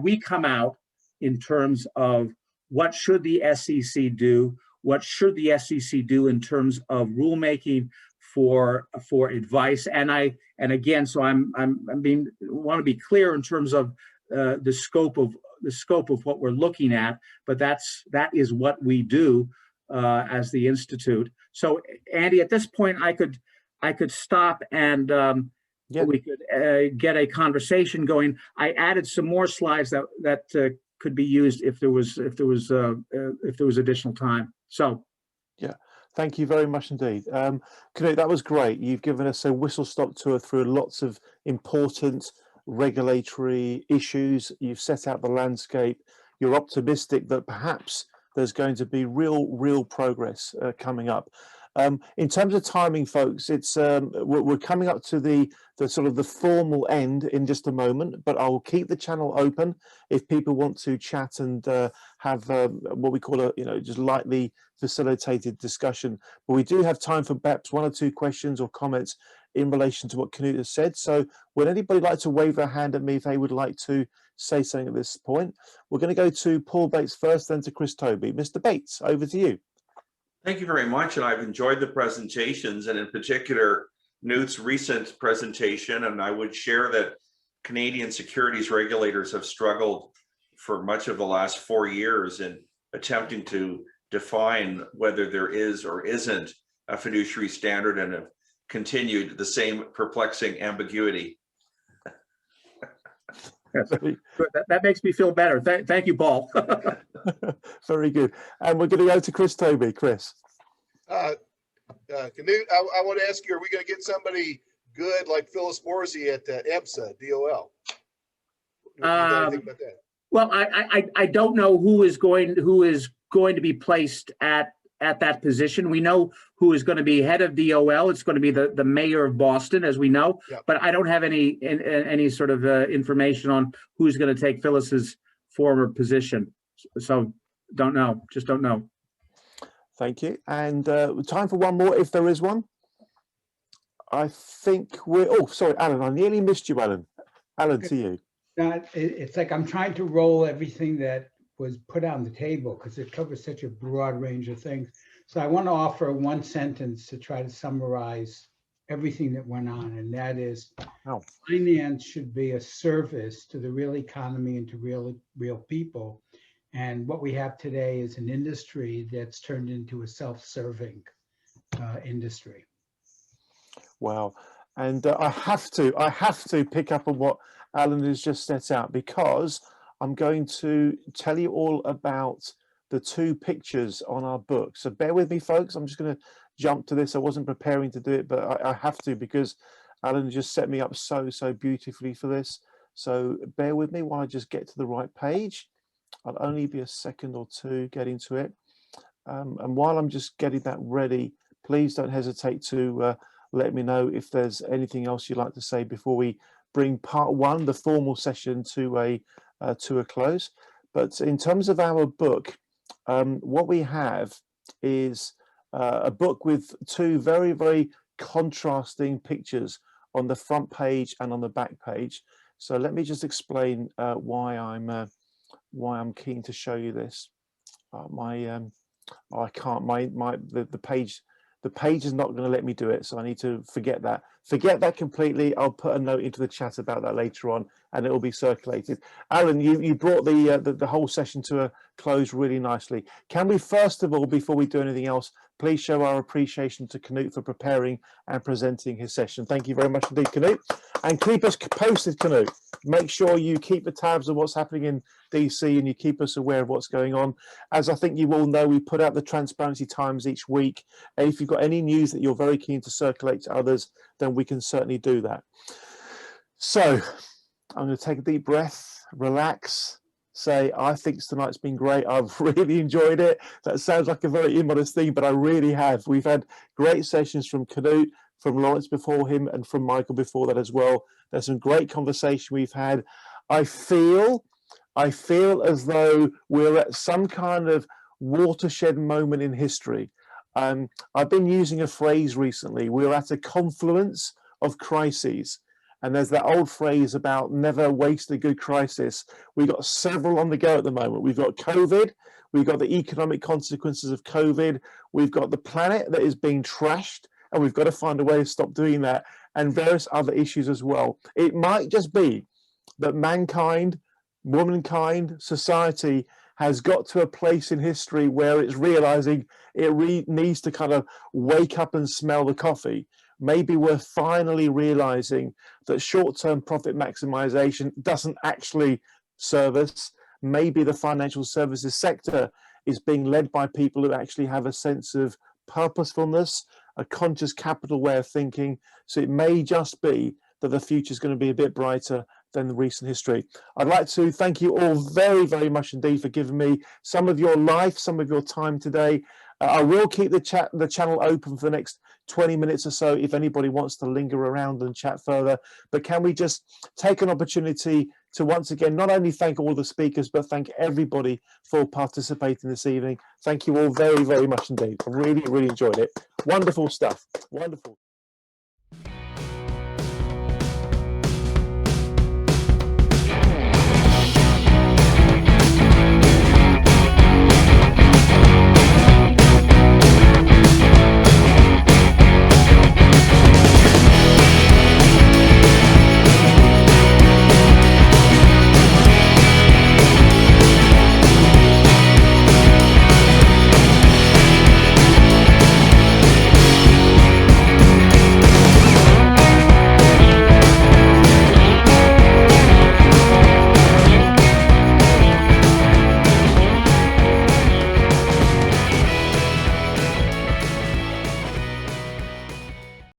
we come out in terms of what should the SEC do. What should the SEC do in terms of rulemaking for advice? And again, so I want to be clear in terms of the scope of what we're looking at. But that is what we do as the Institute. So Andy, at this point, I could stop and we could get a conversation going. I added some more slides that could be used if there was additional time. So, yeah, thank you very much indeed. Knut, that was great. You've given us a whistle-stop tour through lots of important regulatory issues. You've set out the landscape. You're optimistic that perhaps there's going to be real progress coming up. In terms of timing, folks, it's we're coming up to the sort of the formal end in just a moment, but I'll keep the channel open if people want to chat and have what we call a just lightly facilitated discussion. But we do have time for perhaps one or two questions or comments in relation to what Knut has said. So would anybody like to wave their hand at me if they would like to say something at this point? We're going to go to Paul Bates first, then to Chris Tobin. Mr. Bates, over to you. Thank you very much, and I've enjoyed the presentations, and in particular, Knut's recent presentation. And I would share that Canadian securities regulators have struggled for much of the last 4 years in attempting to define whether there is or isn't a fiduciary standard, and have continued the same perplexing ambiguity. That makes me feel better. Thank you, Paul. Very good. And we're going to go to Chris Tobin. Chris. Knut, I want to ask you, are we going to get somebody good like Phyllis Morsey at EBSA, DOL? Do you know anything about that? Well, I don't know who is going to be placed at that position. We know who is going to be head of DOL. It's going to be the mayor of Boston, as we know. Yep. But I don't have any sort of information on who's going to take Phyllis's former position. So don't know. Just don't know. Thank you. And time for one more, if there is one. I think we're. Oh, sorry, Alan. I nearly missed you, Alan. Alan, to you. It's like I'm trying to roll everything that was put on the table because it covers such a broad range of things. So I want to offer one sentence to try to summarize everything that went on, and that is, finance should be a service to the real economy and to real people. And what we have today is an industry that's turned into a self-serving industry. Wow. And I have to pick up on what Alan has just set out, because I'm going to tell you all about the 2 pictures on our book. So bear with me, folks. I'm just going to jump to this. I wasn't preparing to do it, but I have to, because Alan just set me up so beautifully for this. So bear with me while I just get to the right page. I'll only be a second or two getting to it. And while I'm just getting that ready, please don't hesitate to let me know if there's anything else you'd like to say before we bring part 1, the formal session, to a close. But in terms of our book, what we have is a book with 2 very contrasting pictures on the front page and on the back page. So let me just explain why I'm keen to show you this. I can't. The page is not going to let me do it, so I need to forget that completely. I'll put a note into the chat about that later on, and it will be circulated. Alan, you brought the whole session to a close really nicely. Can we first of all, before we do anything else, please show our appreciation to Knut for preparing and presenting his session. Thank you very much indeed, Knut. And keep us posted, Knut. Make sure you keep the tabs of what's happening in DC and you keep us aware of what's going on. As I think you all know, we put out the Transparency Times each week. And if you've got any news that you're very keen to circulate to others, then we can certainly do that. So I'm going to take a deep breath, relax, say, I think tonight's been great. I've really enjoyed it. That sounds like a very immodest thing, but I really have. We've had great sessions from Knut, from Lawrence before him, and from Michael before that as well. There's some great conversation we've had. I feel as though we're at some kind of watershed moment in history. I've been using a phrase recently. We're at a confluence of crises. And there's that old phrase about never waste a good crisis. We've got several on the go at the moment. We've got COVID. We've got the economic consequences of COVID. We've got the planet that is being trashed, and we've got to find a way to stop doing that, and various other issues as well. It might just be that mankind, womankind, society has got to a place in history where it's realizing it needs to kind of wake up and smell the coffee. Maybe we're finally realizing that short-term profit maximization doesn't actually serve us. Maybe the financial services sector is being led by people who actually have a sense of purposefulness, a conscious capital way of thinking. So it may just be that the future is going to be a bit brighter than the recent history. I'd like to thank you all very much indeed for giving me some of your life, some of your time today. I will keep the channel open for the next 20 minutes or so if anybody wants to linger around and chat further. But can we just take an opportunity to once again not only thank all the speakers, but thank everybody for participating this evening. Thank you all very much indeed. I really enjoyed it. Wonderful stuff. Wonderful.